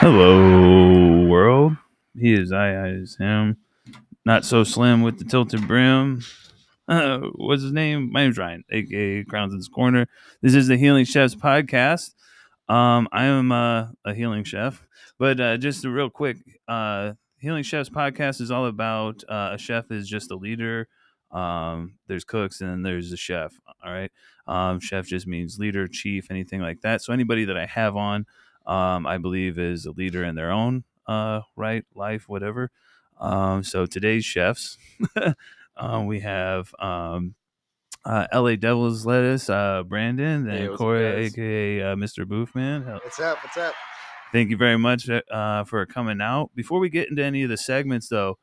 Hello, world. He is I is him. Not so slim with the tilted brim. What's his name? My name's Ryan, aka Crowns in His Corner. This is the Healing Chefs podcast. I am a healing chef, but just a real quick, Healing Chefs podcast is all about a chef is just a leader. There's cooks and there's a chef. All right. Chef just means leader, chief, anything like that. So anybody that I have on, I believe is a leader in their own right life, whatever. So today's chefs, we have LA Devils lettuce, Brandon, and Corey, aka Mr. Boofman. What's up? What's up? Thank you very much for coming out. Before we get into any of the segments, though,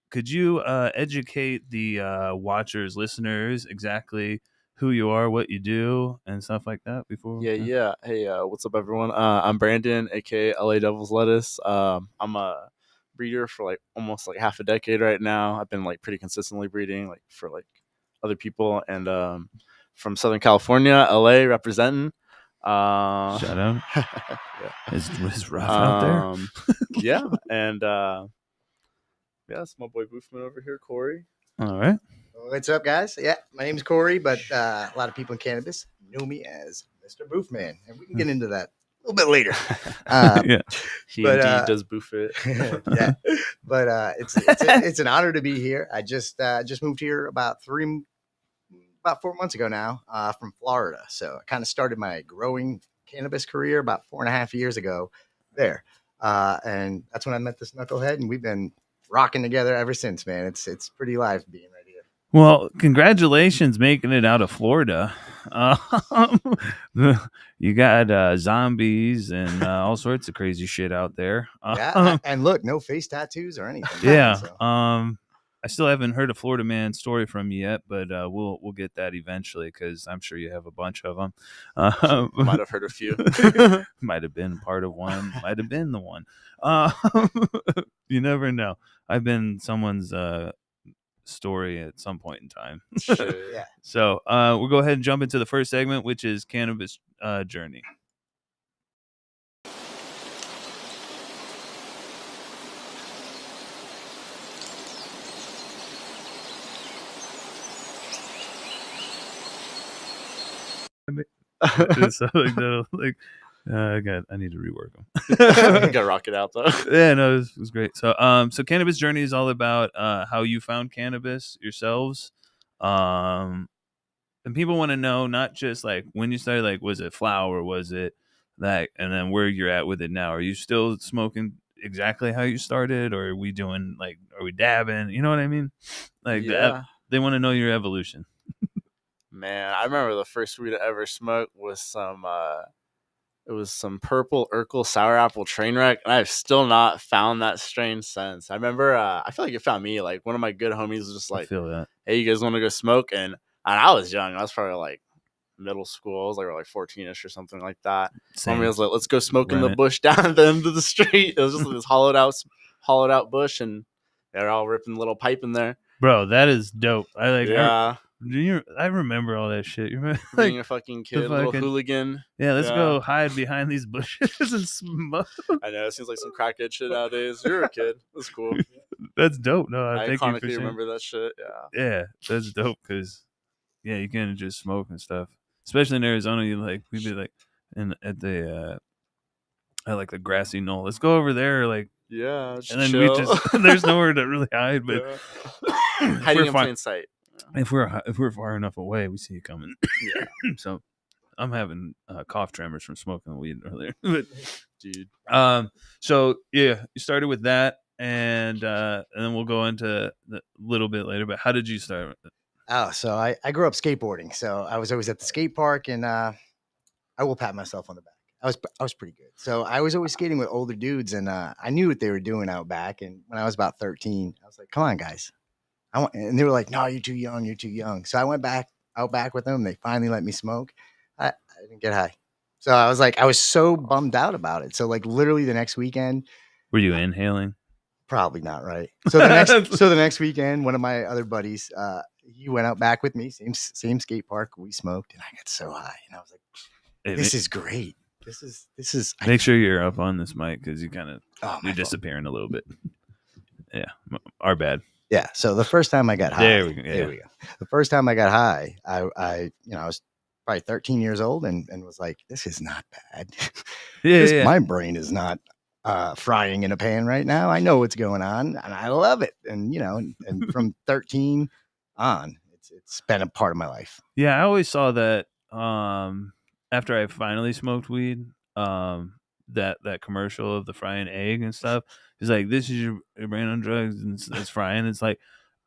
could you educate the watchers, listeners, exactly who you are, what you do, and stuff like that? Before, yeah. Hey, what's up, everyone? I'm Brandon, aka LA Devils lettuce. I'm a breeder for almost half a decade right now. I've been pretty consistently breeding for other people, and from Southern California, LA, representing. Shout out. Yeah. It's rough out there. Yeah, and it's my boy Boofman over here, Corey. All right. What's up, guys? Yeah, my name's Corey, but a lot of people in cannabis know me as Mr. Boofman, and we can get into that a little bit later. Yeah, he indeed does boof it. Yeah, but it's an honor to be here. I just moved here about 4 months ago now, from Florida. So I kind of started my growing cannabis career about 4.5 years ago there, and that's when I met this knucklehead, and we've been rocking together ever since, man. It's pretty live being right here. Well, congratulations making it out of Florida. You got zombies and all sorts of crazy shit out there. Yeah, and look, no face tattoos or anything. Yeah. So. I still haven't heard a Florida man story from you yet, but we'll get that eventually because I'm sure you have a bunch of them. Might have heard a few. Might have been part of one. Might have been the one. You never know. I've been someone's story at some point in time. Sure. Yeah. So we'll go ahead and jump into the first segment, which is cannabis journey. So I need to rework them. Gotta rock it out though. Yeah, no, it was great. So so cannabis journey is all about how you found cannabis yourselves. And people want to know not just when you started, was it flower, was it that, and then where you're at with it now. Are you still smoking exactly how you started, or are we doing are we dabbing? You know what I mean? They want to know your evolution. Man, I remember the first weed I ever smoked was some purple Urkel sour apple train wreck, and I've still not found that strain since. I remember, I feel like it found me. One of my good homies was just I feel that. Hey, you guys want to go smoke? And I was young. I was probably middle school. I was 14-ish or something like that. Homie was like, let's go smoke in the bush down at the end of the street. It was just this hollowed out bush, and they're all ripping a little pipe in there. Bro, that is dope. Yeah. I remember all that shit. You remember being a fucking kid, little hooligan. Yeah, let's go hide behind these bushes and smoke. I know, it seems like some crackhead shit nowadays. You're a kid. That's cool. That's dope. No, I iconically remember that shit. Yeah, that's dope because you can just smoke and stuff. Especially in Arizona, we'd be at the the grassy knoll. Let's go over there, and then chill. We just there's nowhere to really hide, but hiding in plain sight. If we're far enough away, we see you coming. Yeah. So I'm having cough tremors from smoking weed earlier. But, dude. So yeah, you started with that, and then we'll go into a little bit later. But how did you start with it? Oh, so I grew up skateboarding. So I was always at the skate park, and I will pat myself on the back. I was pretty good. So I was always skating with older dudes, and I knew what they were doing out back. And when I was about 13, I was like, "Come on, guys." And they were like, "No, you're too young. You're too young." So I went out back with them. They finally let me smoke. I didn't get high. So I was so bummed out about it. So literally the next weekend. Were you inhaling? Probably not, right? So the next weekend, one of my other buddies, he went out back with me, same skate park. We smoked, and I got so high, and I was like, "This is great." This is. Make sure you're up on this mic because you kind of Oh, my you're fault. disappearing a little bit. Yeah, our bad. Yeah. So the first time I got high, There we go. Yeah. There we go. The first time I got high, I was probably 13 years old and was like, this is not bad. Yeah. My brain is not frying in a pan right now. I know what's going on and I love it. And, and from 13 on, it's been a part of my life. Yeah, I always saw that after I finally smoked weed, that commercial of the frying egg and stuff. It's like, this is your brain on drugs and it's frying. It's like,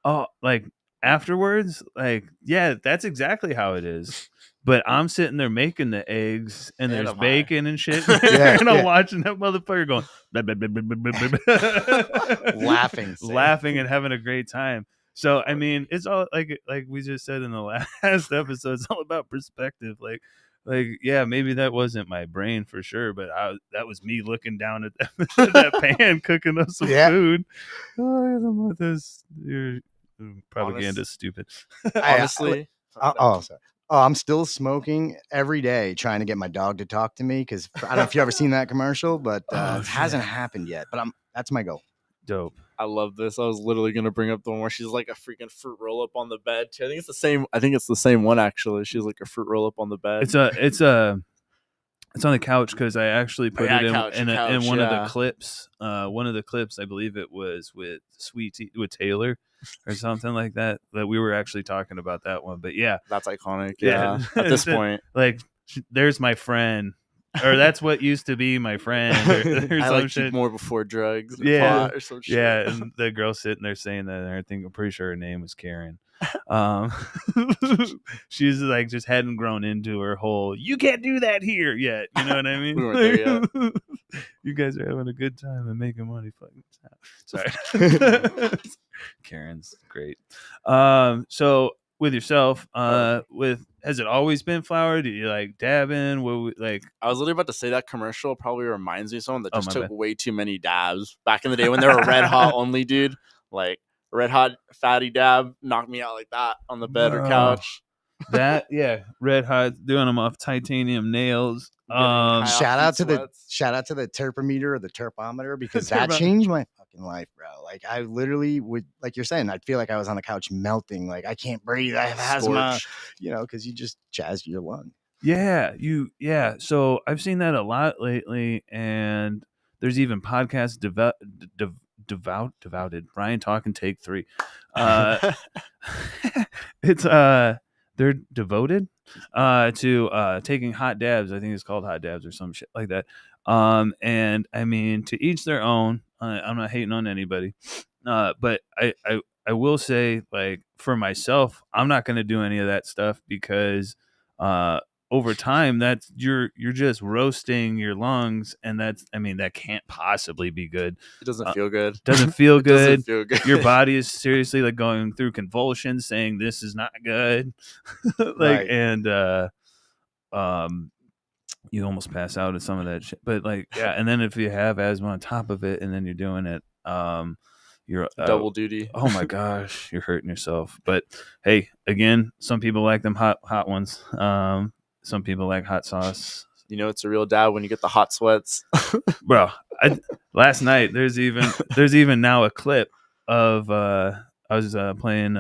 oh, like afterwards, like, yeah, that's exactly how it is. But I'm sitting there making the eggs and there's I'm high. bacon and shit. Yeah, and I'm yeah. watching that motherfucker going blah, blah, blah, blah, blah, blah, blah. laughing and having a great time. So I mean, it's all like we just said in the last episode, it's all about perspective. Like yeah, maybe that wasn't my brain for sure, but that was me looking down at that pan cooking up some food. Oh, this your propaganda is stupid. Honestly, sorry. Oh, I'm still smoking every day, trying to get my dog to talk to me because I don't know if you ever seen that commercial, but it hasn't happened yet. But that's my goal. Dope. I love this. I was literally gonna bring up the one where she's like a freaking fruit roll up on the bed too. I think it's the same one actually. She's like a fruit roll up on the bed. It's on the couch because I actually put it in one of the clips. One of the clips, I believe it was with with Taylor or something like that. That we were actually talking about that one. But yeah, that's iconic. Yeah, at this point, like there's my friend, or that's what used to be my friend. Or I like shit more before drugs. Or pot or some shit. Yeah, and the girl sitting there saying that, and I think I'm pretty sure her name was Karen. She's like just hadn't grown into her whole "you can't do that here" yet. You know what I mean? We weren't there yet. You guys are having a good time and making money. Fucking sorry. Karen's great. So with yourself, has it always been flower? Do you like dabbing? I was literally about to say that commercial probably reminds me of someone that just took way too many dabs back in the day when they were red hot only, dude. Like red hot fatty dab knocked me out like that on the bed or couch. That red hot doing them off titanium nails. Shout out to the terpometer or the terpometer because that changed my fucking life, bro. Like I literally would, like you're saying, I'd feel like I was on the couch melting. Like I can't breathe. I have asthma, because you just jazzed your lung. Yeah. So I've seen that a lot lately, and there's even podcasts devoted. Brian talking take 3. It's they're devoted to taking hot dabs. I think it's called hot dabs or some shit like that. And I mean, to each their own. I'm not hating on anybody, but I will say, like, for myself, I'm not going to do any of that stuff because over time that's you're just roasting your lungs, and that can't possibly be good. It doesn't feel good. Doesn't feel good. Doesn't feel good. Your body is seriously like going through convulsions saying this is not good. Right. And you almost pass out at some of that shit. But and then if you have asthma on top of it and then you're doing it, you're double duty. Oh my gosh, you're hurting yourself. But hey, again, some people like them hot ones. Some people like hot sauce. It's a real dab when you get the hot sweats. Bro, last night there's even now a clip of I was playing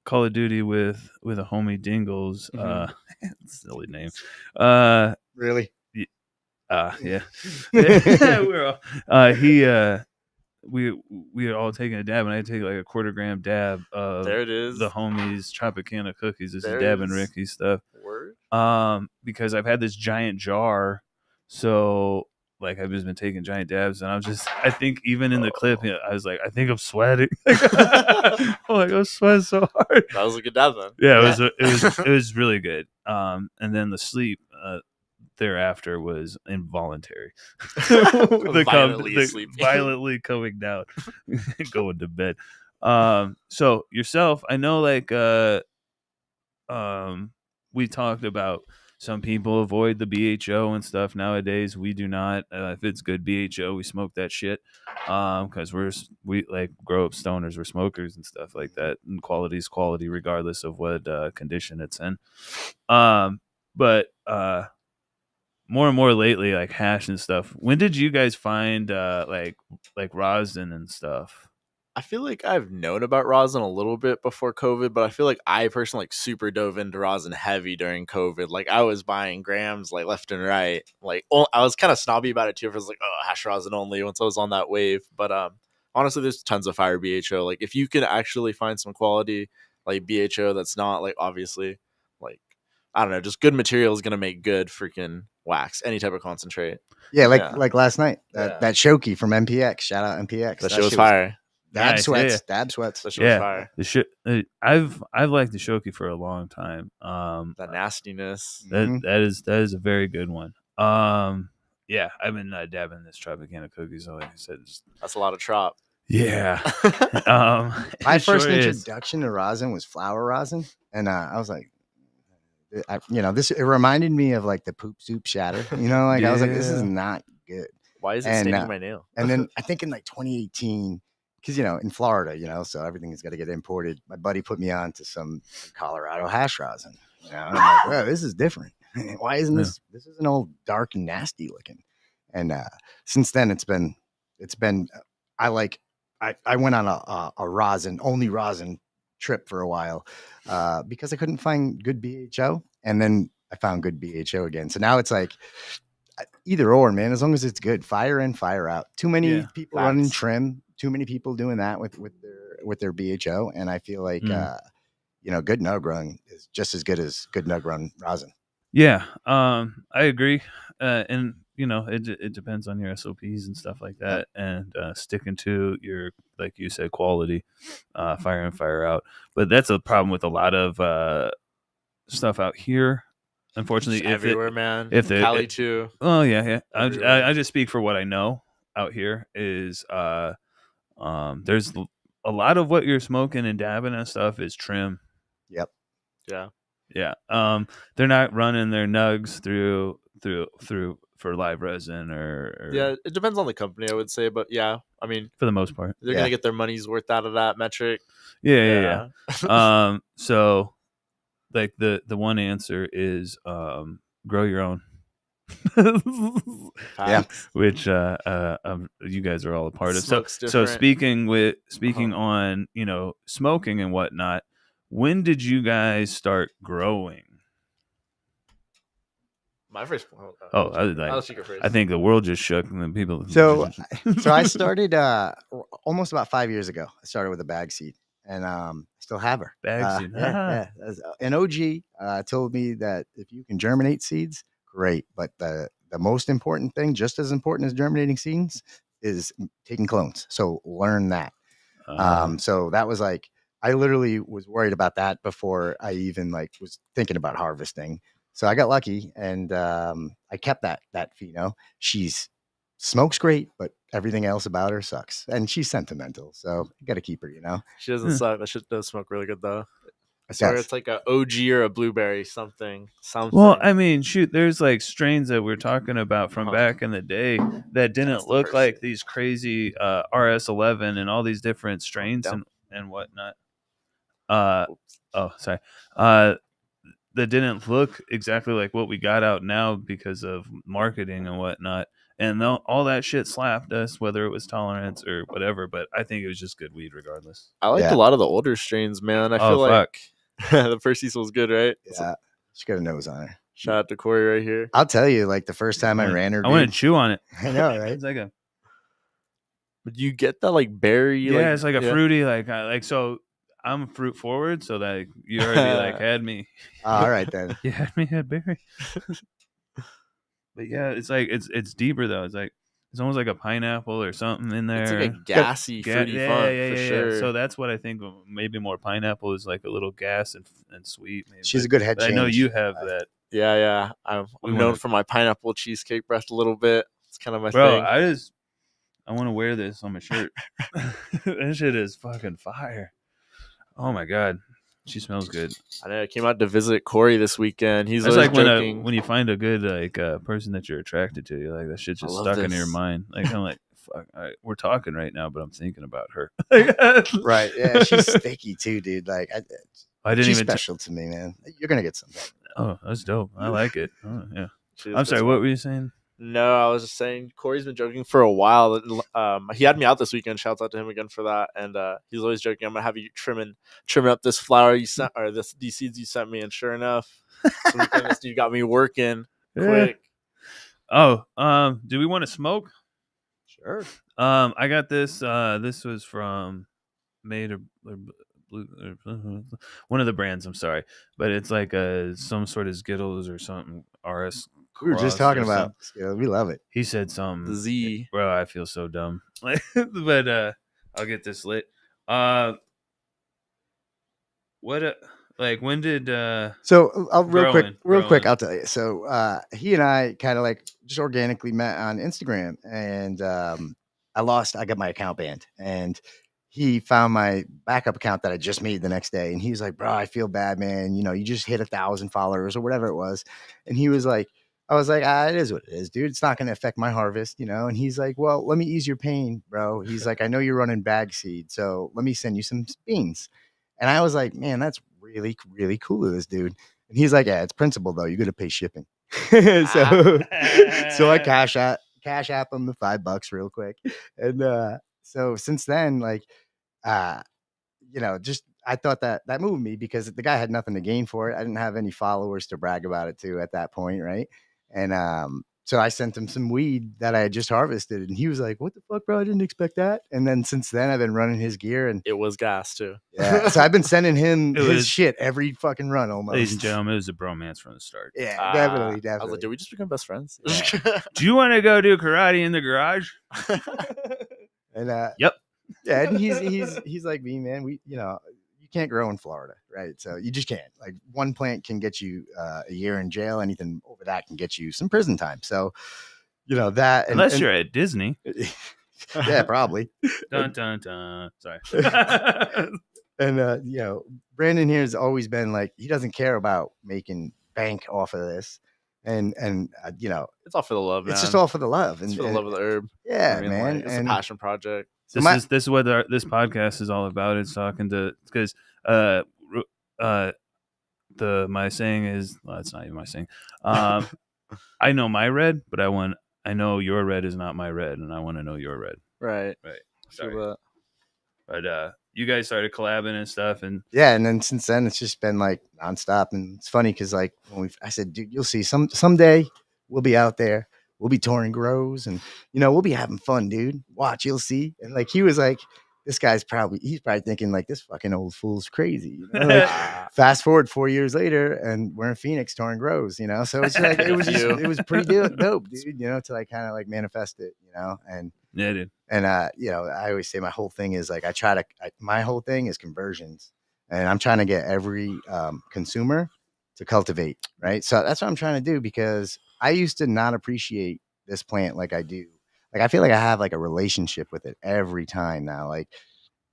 Call of Duty with a homie Dingles. Silly name. Really? Yeah. We're all, we were all taking a dab, and I take like a 1/4 gram dab of there it is. The homies Tropicana cookies. This there is Dab and Ricky stuff. Word? Because I've had this giant jar, so like I've just been taking giant dabs, and I think even in the clip, I was like, I think I'm sweating. I'm sweating so hard. That was a good dab then. Yeah, it was really good. And then the sleep thereafter was involuntary. Violently coming down, going to bed. So yourself, I know, we talked about some people avoid the BHO and stuff nowadays. We do not. If it's good BHO, we smoke that shit. Because we grow up stoners, we're smokers and stuff like that. And quality is quality, regardless of what condition it's in. But more and more lately, like hash and stuff. When did you guys find like rosin and stuff? I feel like I've known about rosin a little bit before COVID, but I feel like I personally like super dove into rosin heavy during COVID. Like I was buying grams like left and right. Like I was kind of snobby about it too. I was like, oh, hash rosin only once I was on that wave. But honestly, there's tons of fire BHO. Like if you can actually find some quality like BHO that's not like obviously like I don't know, just good material is gonna make good freaking wax, any type of concentrate. Yeah, like last night that Shoki from MPX. Shout out MPX. That shit was fire. Dab Nice, sweats. yeah. Dab sweats. That shit was fire. The I've liked the Shoki for a long time. That nastiness. That is a very good one. Yeah, I've been dabbing this Tropicana cookies. So like I said, that's a lot of trop. Yeah. My first introduction to rosin was flower rosin, and I was like, it reminded me of like the poop soup shatter. I was like, this is not good. Why is it staining my nail? And then I think in like 2018. Because, in Florida, so everything has got to get imported. My buddy put me on to some Colorado hash rosin. And I'm like, well, this is different. Why isn't this? This isn't all dark and nasty looking. And since then, it's been. I went on a only rosin trip for a while because I couldn't find good BHO, and then I found good BHO again. So now it's like either or, man. As long as it's good, fire in, fire out. Too many people running trim. Too many people doing that with their BHO, and I feel like good nug run is just as good as good nug run rosin. Yeah, I agree, and it depends on your SOPs and stuff like that, and sticking to your, like you said, quality, fire in, fire out. But that's a problem with a lot of stuff out here. Unfortunately, man. If Cali too. Oh yeah. I just speak for what I know out here is. There's a lot of what you're smoking and dabbing and stuff is trim. Yep. Yeah. They're not running their nugs through for live resin or yeah. It depends on the company, I would say, but yeah, I mean, for the most part, they're gonna get their money's worth out of that metric. Yeah. So like the one answer is grow your own. Yeah, which you guys are all a part of. So speaking on smoking and whatnot, when did you guys start growing? My first. I think the world just shook and then people. So I started almost about 5 years ago. I started with a bag seed, and I still have her. Bag seed. Yeah. An OG told me that if you can germinate seeds, great. But the most important thing, just as important as germinating seeds, is taking clones. So learn that. So that was like, I literally was worried about that before I even was thinking about harvesting. So I got lucky, and I kept that pheno. She's smokes great, but everything else about her sucks, and she's sentimental. So you got to keep her. She doesn't suck. That shit does smoke really good though. I swear it's like a OG or a blueberry something. Well, I mean, shoot, there's like strains that we're talking about from back in the day that didn't look like these crazy RS11 and all these different strains and whatnot. Sorry. That didn't look exactly like what we got out now because of marketing and whatnot. And all that shit slapped us, whether it was tolerance or whatever. But I think it was just good weed regardless. I liked a lot of the older strains, man. I feel like the first Iesha was good, right? Yeah. She got a nose on her. Shout out to Corey right here. I'll tell you, the first time I ran her, I want to chew on it. I know, right? It's like a. But you get that berry? Yeah, it's like a fruity, so. I'm fruit forward, so that you already had me. All right then. You had me at berry. But yeah, it's it's deeper though. It's almost like a pineapple or something in there. It's like a gassy, fruity fun for sure. So that's what I think. Maybe more pineapple is like a little gas and sweet. Maybe. She's a good head change. I know you have that. Yeah. I'm known for my pineapple cheesecake breath a little bit. It's kind of my thing. Bro, I want to wear this on my shirt. That shit is fucking fire. Oh my god, she smells good. I know. I came out to visit Corey this weekend. He's That's always like joking. when you find a good person that you're attracted to. You're like, that shit's just stuck in your mind. I'm like, fuck. We're talking right now, but I'm thinking about her. Right? Yeah, she's sticky too, dude. I didn't she's even special to me, man. You're gonna get something. Oh, that's dope. I like it. Oh, yeah. I'm sorry. What were you saying? No, I was just saying Corey's been joking for a while. He had me out this weekend. Shouts out to him again for that. And he's always joking. I'm gonna have you trimming up this flower you sent, or these seeds you sent me. And sure enough, this weekend you got me working quick. Oh, do we want to smoke? Sure. I got this. This was from Made or Blue, one of the brands. I'm sorry, but it's like some sort of Skittles or something. RS. We were just talking about Skittles. We love it. He said something. The Z. Bro, I feel so dumb. But I'll get this lit. When did so I'll real growing. quick I'll tell you. So he and I kind of like just organically met on Instagram, and I got my account banned, and he found my backup account that I just made the next day, and he was like, bro, I feel bad, man, you just hit 1,000 followers or whatever it was. And he was like, I was like, it is what it is, dude. It's not going to affect my harvest, And he's like, well, let me ease your pain, bro. He's like, I know you're running bag seed, so let me send you some beans. And I was like, man, that's really, really cool of this dude. And he's like, yeah, it's principle though. You got to pay shipping. so I cash app him the $5 real quick. And so since then, like, just I thought that moved me because the guy had nothing to gain for it. I didn't have any followers to brag about it to at that point, right? And so I sent him some weed that I had just harvested, and he was like, "What the fuck, bro? I didn't expect that." And then since then, I've been running his gear, and it was gas too. Yeah, so I've been sending him his shit every fucking run almost. Ladies and gentlemen, it was a bromance from the start. Yeah, definitely. I was like, did we just become best friends? Yeah. Do you want to go do karate in the garage? And yep. Yeah, and he's like me, man. You can't grow in Florida, right? So you just can't. Like one plant can get you a year in jail. Anything over that can get you some prison time. So, that unless you're at Disney. Yeah, probably. Dun dun dun. Sorry. And Brandon here has always been like, he doesn't care about making bank off of this. And it's all for the love. It's just all for the love. It's for the love of the herb. Yeah, man. Like, it's a passion project. This is what this podcast is all about. It's talking to, because my saying is, well, it's not even my saying. I know my red, but I know your red is not my red, and I want to know your red. Right. Sorry. But you guys started collabing and stuff, and yeah, and then since then it's just been like nonstop. And it's funny because like I said, dude, you'll see someday we'll be out there, we'll be touring grows, and we'll be having fun, dude. Watch, you'll see. And like he was like, this guy's probably thinking like, this fucking old fool's crazy. Like, fast forward 4 years later, and we're in Phoenix touring grows. So it's like it was pretty dope, dude. To like kind of like manifest it, and. Yeah, dude. And I always say my whole thing is like my whole thing is conversions, and I'm trying to get every consumer to cultivate, right? So that's what I'm trying to do, because I used to not appreciate this plant like I do. Like I feel like I have like a relationship with it every time now. Like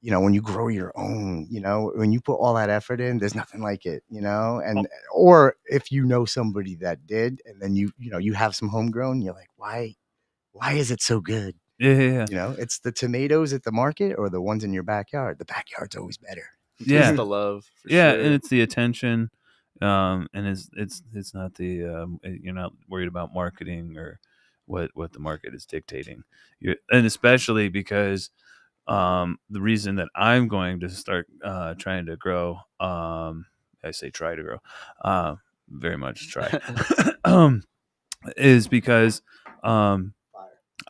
when you grow your own, when you put all that effort in, there's nothing like it, and or if you know somebody that did, and then you have some homegrown, you're like, why is it so good? Yeah. It's the tomatoes at the market or the ones in your backyard. The backyard's always better. Yeah, the love. Yeah, sure. And it's the attention, and it's not the you're not worried about marketing or what the market is dictating. And especially because the reason that I'm going to start trying to grow, I say try to grow, very much try, is because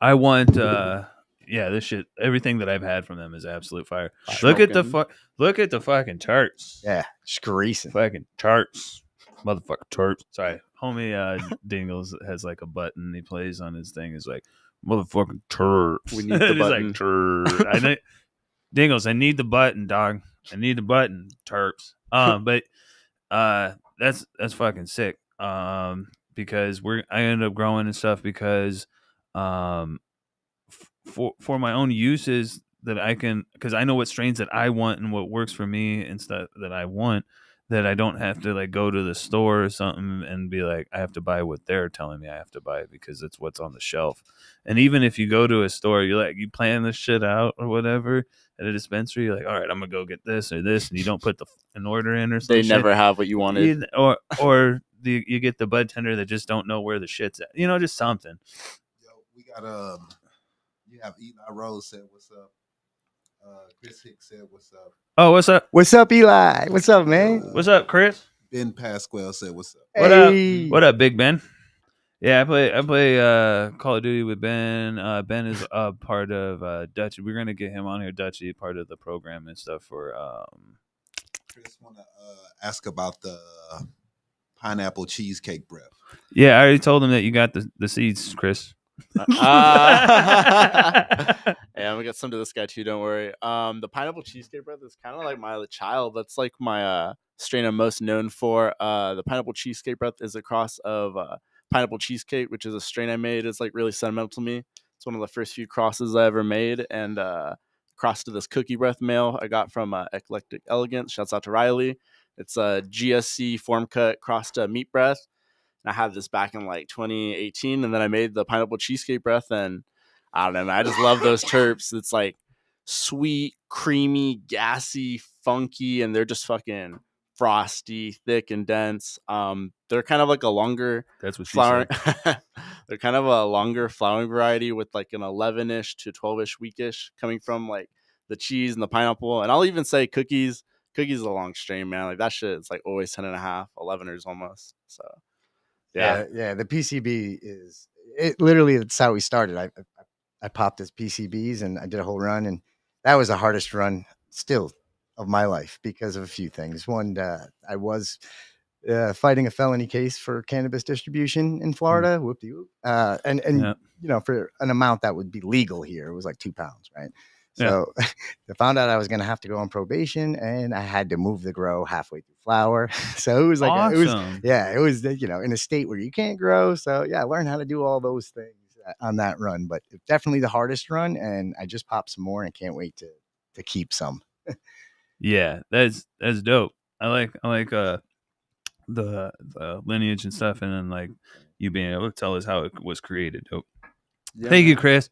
I want this shit, everything that I've had from them is absolute fire. Look at the fucking tarts. Yeah, just greasing. Fucking tarts. Motherfucking tarts. Sorry. Homie Dingles has like a button he plays on his thing. Is like, motherfucking tarts. We need the button. Like, turd. Dingles, I need the button, dog. I need the button, terps. But that's fucking sick. Because I ended up growing and stuff because for my own uses that I can, because I know what strains that I want and what works for me and stuff that I want. that I don't have to like go to the store or something and be like, I have to buy what they're telling me I have to buy because it's what's on the shelf. And even if you go to a store, you're like, you plan this shit out or whatever at a dispensary, you're like, all right, I'm gonna go get this or this, and you don't put an order in or something. They never have what you wanted. Or you get the bud tender that just don't know where the shit's at. Just something. Yo, we got you have Eli Rose said what's up. Chris Hicks said what's up. Oh, what's up? What's up, Eli? What's up, man? What's up, Chris? Ben Pasquale said what's up. What Hey. up? What up, Big Ben? Yeah, I play Call of Duty with Ben. Ben is a part of Dutchy. We're gonna get him on here, Dutchy, part of the program and stuff for. Chris want to ask about the pineapple cheesecake breath. Yeah, I already told him that you got the seeds, Chris. Yeah, I'm gonna get some to this guy too. Don't worry. The pineapple cheesecake breath is kind of like my child. That's like my strain I'm most known for. The pineapple cheesecake breath is a cross of pineapple cheesecake, which is a strain I made. It's like really sentimental to me. It's one of the first few crosses I ever made, and crossed to this cookie breath mail I got from Eclectic Elegance. Shouts out to Riley. It's a GSC form cut crossed meat breath. I had this back in like 2018, and then I made the pineapple cheesecake breath, and I don't know, man, I just love those terps. It's like sweet, creamy, gassy, funky, and they're just fucking frosty, thick, and dense. They're kind of like a longer That's what she flower. said. They're kind of a longer flowering variety with like an 11-ish to 12-ish weekish coming from like the cheese and the pineapple. And I'll even say cookies. Cookies is a long strain, man. Like that shit is like always 10.5, 11ers almost. So. Yeah. The PCB is it. Literally, that's how we started. I popped his PCBs and I did a whole run, and that was the hardest run still of my life because of a few things. One, I was fighting a felony case for cannabis distribution in Florida. Whoop-de-whoop. And Yeah. For an amount that would be legal here, it was like 2 pounds, right? Yeah. So I found out I was going to have to go on probation, and I had to move the grow halfway through flower. So it was like, Awesome. it was in a state where you can't grow. So yeah, I learned how to do all those things on that run, but definitely the hardest run. And I just popped some more and can't wait to keep some. Yeah, that's dope. I like the lineage and stuff, and then like you being able to tell us how it was created. Dope. Yeah, Thank you, man. Chris.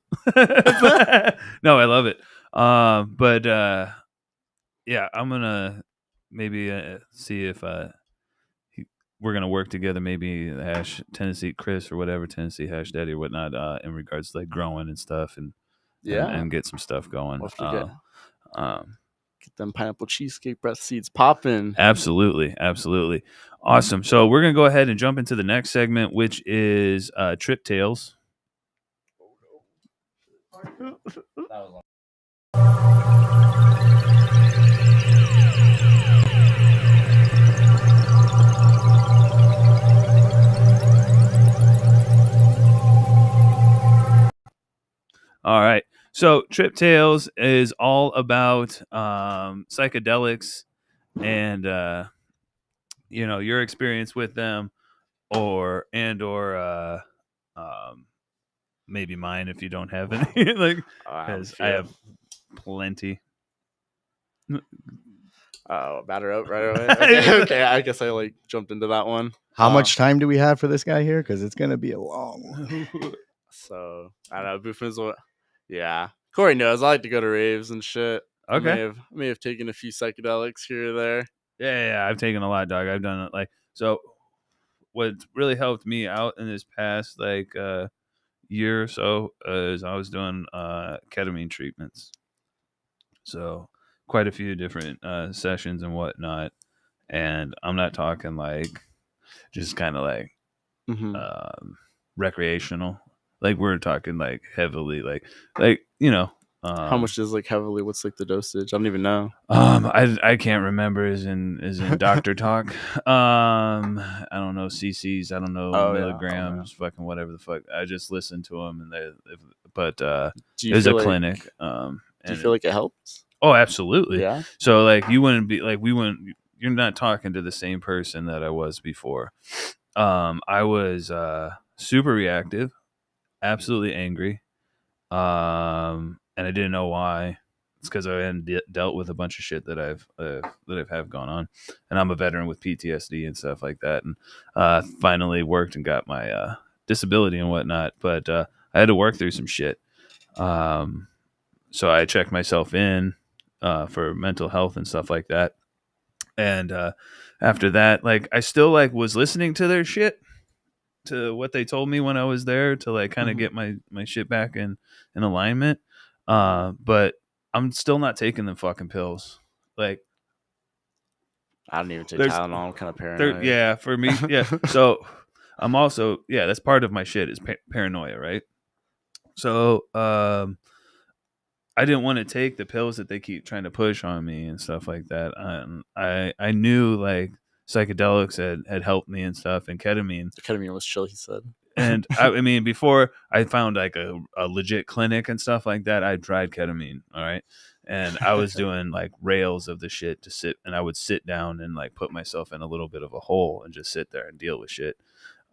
No, I love it. But yeah, I'm gonna maybe see if we're gonna work together. Maybe the hash Tennessee Chris or whatever, Tennessee hash daddy or whatnot, in regards to like growing and stuff, and get some stuff going. We'll have to get them pineapple cheesecake breath seeds popping. Absolutely. Awesome. So we're gonna go ahead and jump into the next segment, which is Trip Tales. All right. So Trip Tales is all about psychedelics and your experience with them, or maybe mine if you don't have any. Like, because I have plenty. Oh, batter up right away. Okay, I guess I like jumped into that one. How much time do we have for this guy here? Because it's going to be a long one. So I don't know. Boofman is what. Yeah, Corey knows. I like to go to raves and shit. Okay. I may have taken a few psychedelics here or there. Yeah. I've taken a lot, dog. I've done it. Like, so what really helped me out in this past year or so is I was doing ketamine treatments. So quite a few different sessions and whatnot. And I'm not talking like just kind of like recreational. Like we're talking like heavily, like how much is like heavily? What's like the dosage? I don't even know. I can't remember. Is in doctor talk. I don't know cc's. I don't know milligrams. Yeah. Fucking whatever the fuck. I just listened to them, and there's a clinic. Do you feel like it helps? Oh, absolutely. Yeah. So like you wouldn't be like we wouldn't. You're not talking to the same person that I was before. I was super reactive, absolutely angry, and I didn't know why. it's because I hadn't dealt with a bunch of shit that I've have gone on, and I'm a veteran with PTSD and stuff like that, and finally worked and got my disability and whatnot. But I had to work through some shit. So I checked myself in for mental health and stuff like that. And after that, like I still like was listening to their shit, to what they told me when I was there, to like kind of get my shit back in alignment. But I'm still not taking the fucking pills. Like I don't even take There's- Tylenol. I'm kind of paranoid. yeah, for me, yeah. So I'm also that's part of my shit is paranoia, right? So I didn't want to take the pills that they keep trying to push on me and stuff like that. I knew like psychedelics had helped me and stuff, and ketamine. The ketamine was chill, he said. And I mean, before I found like a legit clinic and stuff like that, I tried ketamine. All right. And I was doing like rails of the shit to sit, and I would sit down and like put myself in a little bit of a hole and just sit there and deal with shit.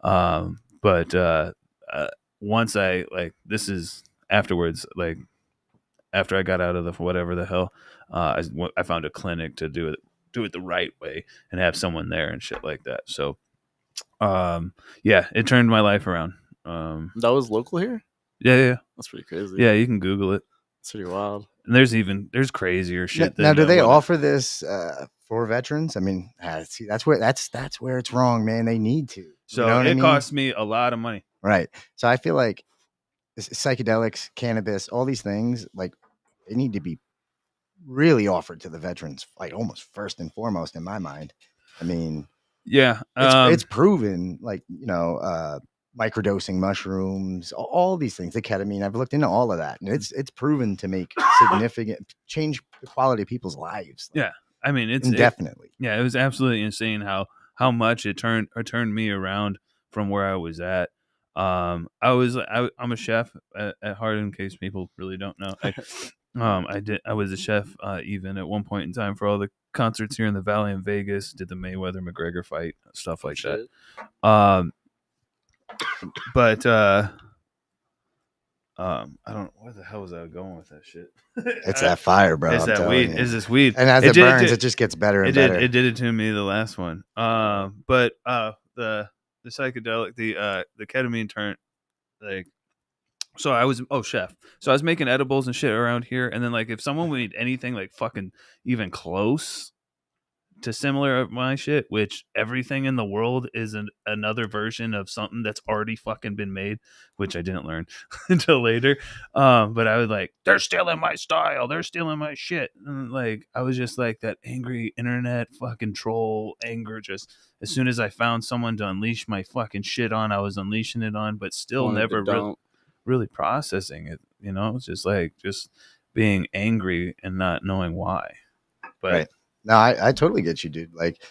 But once I like, this is afterwards, like, after I got out of the whatever the hell, I found a clinic to do it the right way and have someone there and shit like that. So, yeah, it turned my life around. That was local here? Yeah. That's pretty crazy. Yeah, you can Google it. It's pretty wild. And there's crazier shit. Now, do than they what- offer this for veterans? I mean, see, that's where it's wrong, man. They need to. So You know what I mean? costs me a lot of money. Right. So I feel like psychedelics, cannabis, all these things, like they need to be really offered to the veterans, like almost first and foremost in my mind. I mean, Yeah, it's proven, like, microdosing mushrooms, all these things, the ketamine. I've looked into all of that, and it's proven to make significant change the quality of people's lives. Yeah, I mean it's indefinitely. It was absolutely insane how much it turned me around from where I was at. I'm a chef at heart, in case people really don't know. I was a chef even at one point in time for all the concerts here in the Valley in Vegas. Did the Mayweather McGregor fight, stuff like that. But I don't. Where the hell was I going with that shit? It's that fire, bro. It's I'm that telling weed. you. It's this weed. And as it burns, it just gets better and It better. did. It did it to me the last one. But the psychedelic, the ketamine turned like. So I was chef. So I was making edibles and shit around here, and then like if someone made anything like fucking even close to similar of my shit, which everything in the world is another version of something that's already fucking been made, which I didn't learn until later. But I was like, they're stealing my style, they're stealing my shit, and like I was just like that angry internet fucking troll anger. Just as soon as I found someone to unleash my fucking shit on, I was unleashing it on, but still never really processing it. It's just being angry and not knowing why. But right. No, I totally get you, dude. Like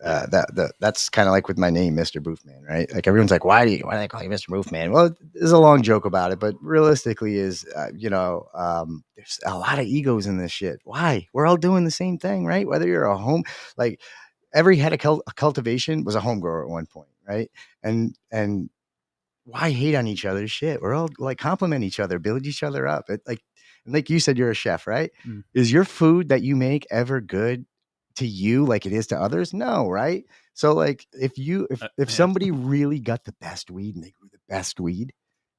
that's kind of like with my name, Mr. Boofman, right? Like everyone's like, why do they call you Mr. Boofman? Well, there's a long joke about it, but realistically is, there's a lot of egos in this shit. Why? We're all doing the same thing, right? Whether you're a home, like every head of cultivation was a home grower at one point, right? And why hate on each other's shit? We're all like compliment each other, build each other up. Like you said, you're a chef, right? Mm. Is your food that you make ever good to you like it is to others? No, right? So like if somebody really got the best weed and they grew the best weed,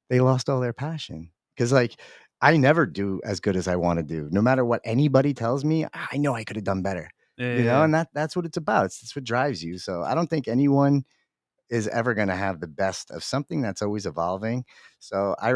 they lost all their passion. Because like I never do as good as I want to do. No matter what anybody tells me, I know I could have done better. And that's what it's about. It's what drives you. So I don't think anyone is ever going to have the best of something that's always evolving. So I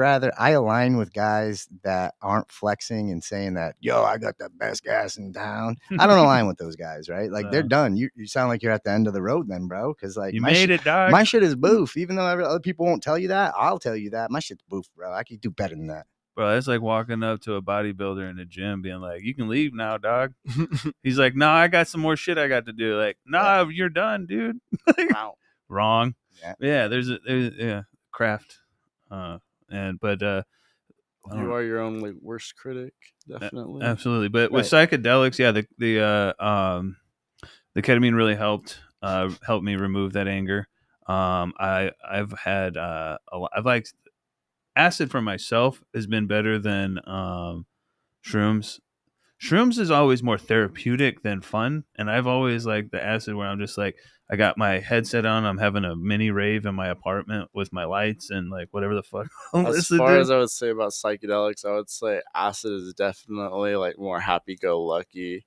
align with guys that aren't flexing and saying that, yo, I got the best gas in town. I don't align with those guys, right? Like they're done. You sound like you're at the end of the road then, bro. Cause like you made it, dog. My shit is boof. Even though other people won't tell you that, I'll tell you that my shit's boof, bro. I could do better than that. Bro, it's like walking up to a bodybuilder in the gym being like, you can leave now, dog. He's like, no, I got some more shit I got to do. Like, nah, you're done, dude. Wow. Wrong. Yeah. There's craft. You are your own like worst critic, definitely. Absolutely. But with psychedelics, the ketamine really helped me remove that anger. I've had I've liked acid for myself has been better than shrooms. shrooms is always more therapeutic than fun, and I've always liked the acid where I'm just like, I got my headset on, I'm having a mini rave in my apartment with my lights and like whatever the fuck I'm As listening far to. as I would say about psychedelics, I would say acid is definitely like more happy-go-lucky,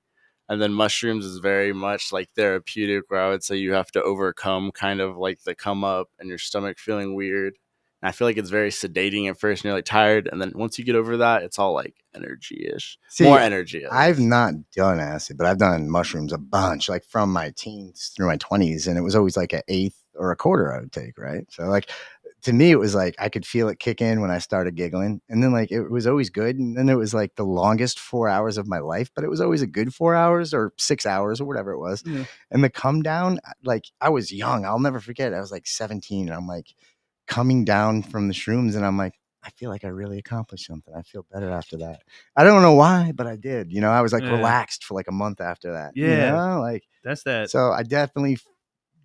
and then mushrooms is very much like therapeutic, where I would say you have to overcome kind of like the come up and your stomach feeling weird. And I feel like it's very sedating at first, and you're like tired, and then once you get over that, it's all like energy-ish, See, more energy. At I've least. not done acid, but I've done mushrooms a bunch, like from my teens through my 20s, and it was always like an eighth or a quarter I would take, right? So like to me, it was like I could feel it kick in when I started giggling, and then like it was always good, and then it was like the longest 4 hours of my life, but it was always a good 4 hours or 6 hours or whatever it was. Yeah. And the come down, like I was young, I'll never forget. I was like 17, and I'm like coming down from the shrooms, and I'm like, I feel like I really accomplished something. I feel better after that. I don't know why, but I did. You know, I was like Yeah. relaxed for like a month after that. You Yeah. know, like That's that. so I definitely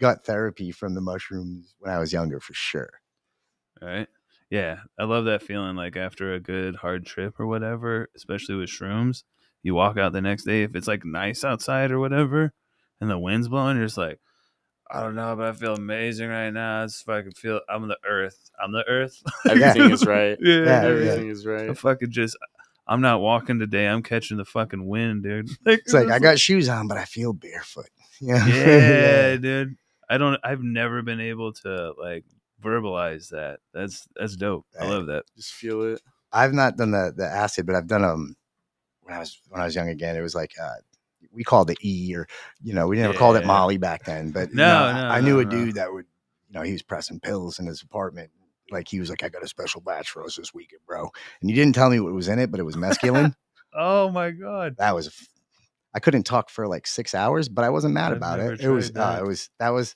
got therapy from the mushrooms when I was younger for sure. Right. Yeah. I love that feeling like after a good hard trip or whatever, especially with shrooms, you walk out the next day, if it's like nice outside or whatever, and the wind's blowing, you're just like, I don't know, but I feel amazing right now. It's fucking feel I'm the earth. I'm the earth. Everything is right. Yeah. Everything is right. I fucking just I'm not walking today. I'm catching the fucking wind, dude. Like, It's like I got shoes on, but I feel barefoot. Yeah. yeah, dude. I've never been able to like verbalize that. That's dope. I love that. Just feel it. I've not done the acid, but I've done when I was young again. It was like we called it E, or we never called it Yeah. Molly back then. But I knew a dude that would, he was pressing pills in his apartment. Like he was like, I got a special batch for us this weekend, bro. And he didn't tell me what was in it, but it was mescaline. Oh my god. That was I couldn't talk for like 6 hours, but I wasn't mad I've about never it. It was tried that.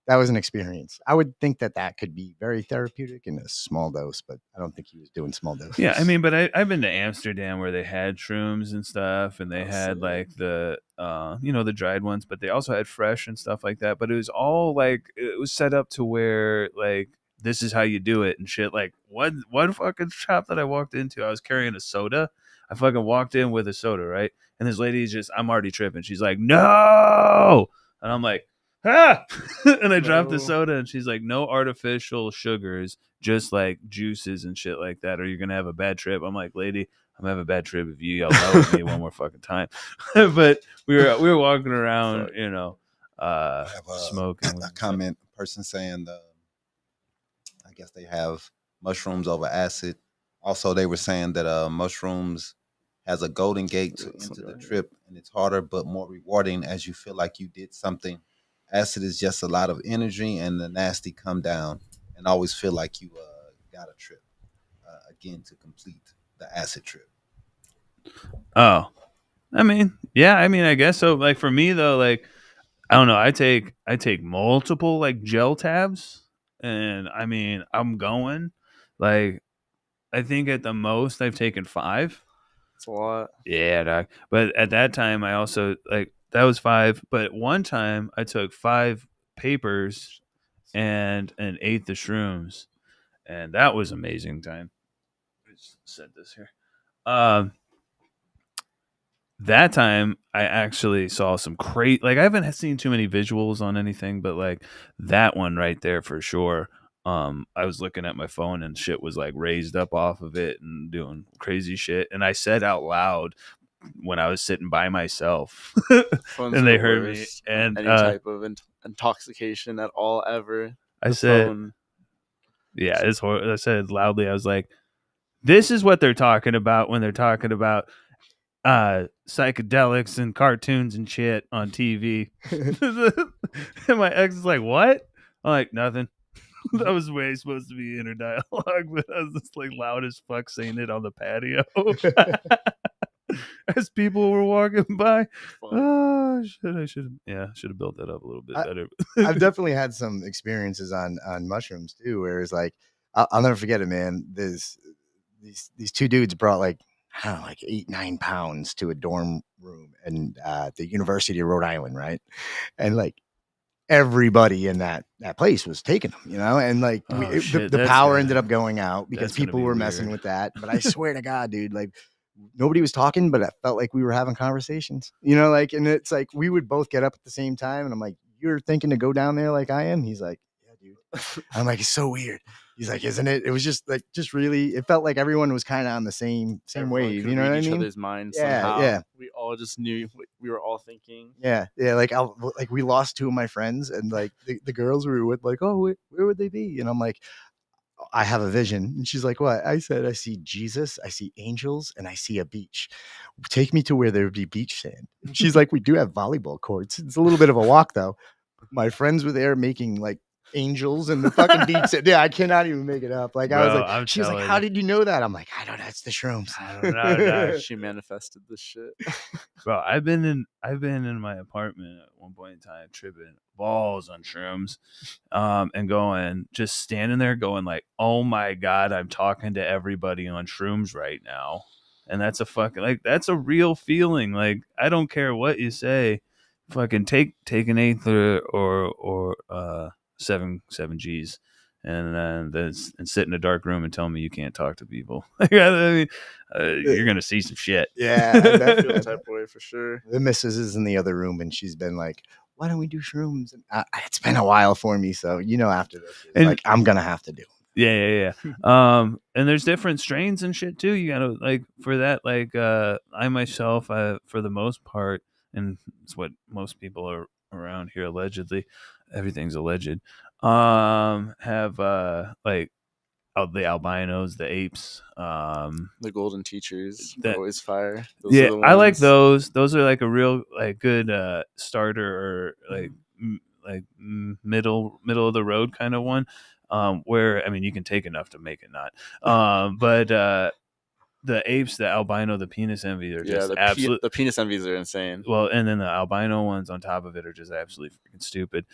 that was an experience. I would think that could be very therapeutic in a small dose, but I don't think he was doing small doses. Yeah, I mean, but I've been to Amsterdam where they had shrooms and stuff, and they had like the the dried ones, but they also had fresh and stuff like that. But it was all like it was set up to where like this is how you do it and shit. Like one fucking shop that I walked into, I was carrying a soda. I fucking walked in with a soda, right? And this lady's just, I'm already tripping. She's like, no, and I'm like, ah, and I dropped the No. soda, and she's like, no artificial sugars, just like juices and shit like that, or you're gonna have a bad trip. I'm like, lady, I'm gonna have a bad trip if you yell out at me one more fucking time. But we were walking around, I have smoking. a comment, a person saying I guess they have mushrooms over acid. Also, they were saying that mushrooms has a golden gate to enter the trip, and it's harder but more rewarding as you feel like you did something. Acid is just a lot of energy and the nasty come down, and always feel like you got a trip again to complete the acid trip. Oh, I mean, yeah, I guess so. Like for me though, like I don't know, I take multiple like gel tabs, and I mean, I'm going like I think at the most I've taken 5. It's a lot. Yeah, doc. But at that time, I also like that was 5. But one time, I took 5 papers and an eighth of shrooms, and that was amazing time. Let's set this here. That time, I actually saw some great. Like I haven't seen too many visuals on anything, but like that one right there for sure. I was looking at my phone and shit was like raised up off of it and doing crazy shit. And I said out loud when I was sitting by myself, Phone's and they the heard me. worst. And Any type of intoxication at all ever. I The said, phone. "Yeah, it's horrible." I said loudly, I was like, "This is what they're talking about when they're talking about psychedelics and cartoons and shit on TV." And my ex is like, "What?" I'm like, "Nothing." That was way supposed to be inner dialogue, but I was just like loud as fuck saying it on the patio as people were walking by. Oh shit! I should have built that up a little bit better. I've definitely had some experiences on mushrooms too, where it's like I'll never forget it, man. These 2 dudes brought like I don't know, like 8-9 pounds to a dorm room and the University of Rhode Island, right? And like everybody in that place was taking them, and like Oh, shit, the that's power gonna- ended up going out because that's gonna people be were messing weird. with that. But I swear to God, dude, like nobody was talking, but it felt like we were having conversations, you know, like, and it's like we would both get up at the same time, and I'm like, "You're thinking to go down there like I am?" He's like, "Yeah, dude." I'm like, "It's so weird." He's like, "Isn't it?" It was just like, just really, it felt like everyone was kind of on the same Everyone wave. could You know read what I each mean? other's minds Yeah, somehow. yeah. We all just knew what we were all thinking. Yeah, yeah. Like we lost two of my friends, and like the girls we were with, like, "Oh, where would they be?" And I'm like, "I have a vision." And she's like, "What?" I said, "I see Jesus, I see angels, and I see a beach. Take me to where there would be beach sand." And she's like, "We do have volleyball courts. It's a little bit of a walk, though." My friends were there making like angels and the fucking beach sand. Yeah, I cannot even make it up. Like, I was Bro, like, I'm she was like, telling "How you. did you know that?" I'm like, "I don't know. It's the shrooms." I don't know, dog. She manifested this shit. Bro, I've been in my apartment at one point in time tripping balls on shrooms, and going, just standing there going like, "Oh my god, I'm talking to everybody on shrooms right now," and that's a fucking, like, that's a real feeling. Like, I don't care what you say, fucking take an eighth or seven G's. And then and sit in a dark room and tell me you can't talk to people. I mean, you're gonna see some shit. Yeah, I I feel bet- the type of way for sure. the missus is in the other room, and she's been like, "Why don't we do shrooms?" And it's been a while for me, so after this, it's And- like, I'm gonna have to do it. Yeah. And there's different strains and shit too. You gotta, like, for that, like, I myself, for the most part, and it's what most people are around here allegedly, everything's alleged, have like the albinos, the apes, The golden teachers That- always fire. Those yeah, are the I like ones. those. Those are like a real, like, good starter, or like middle of the road kind of one. Where, I mean, you can take enough to make it not. But the apes, the albino, the penis envy are Yeah, just the absolute. the penis envies are insane. Well, and then the albino ones on top of it are just absolutely freaking stupid.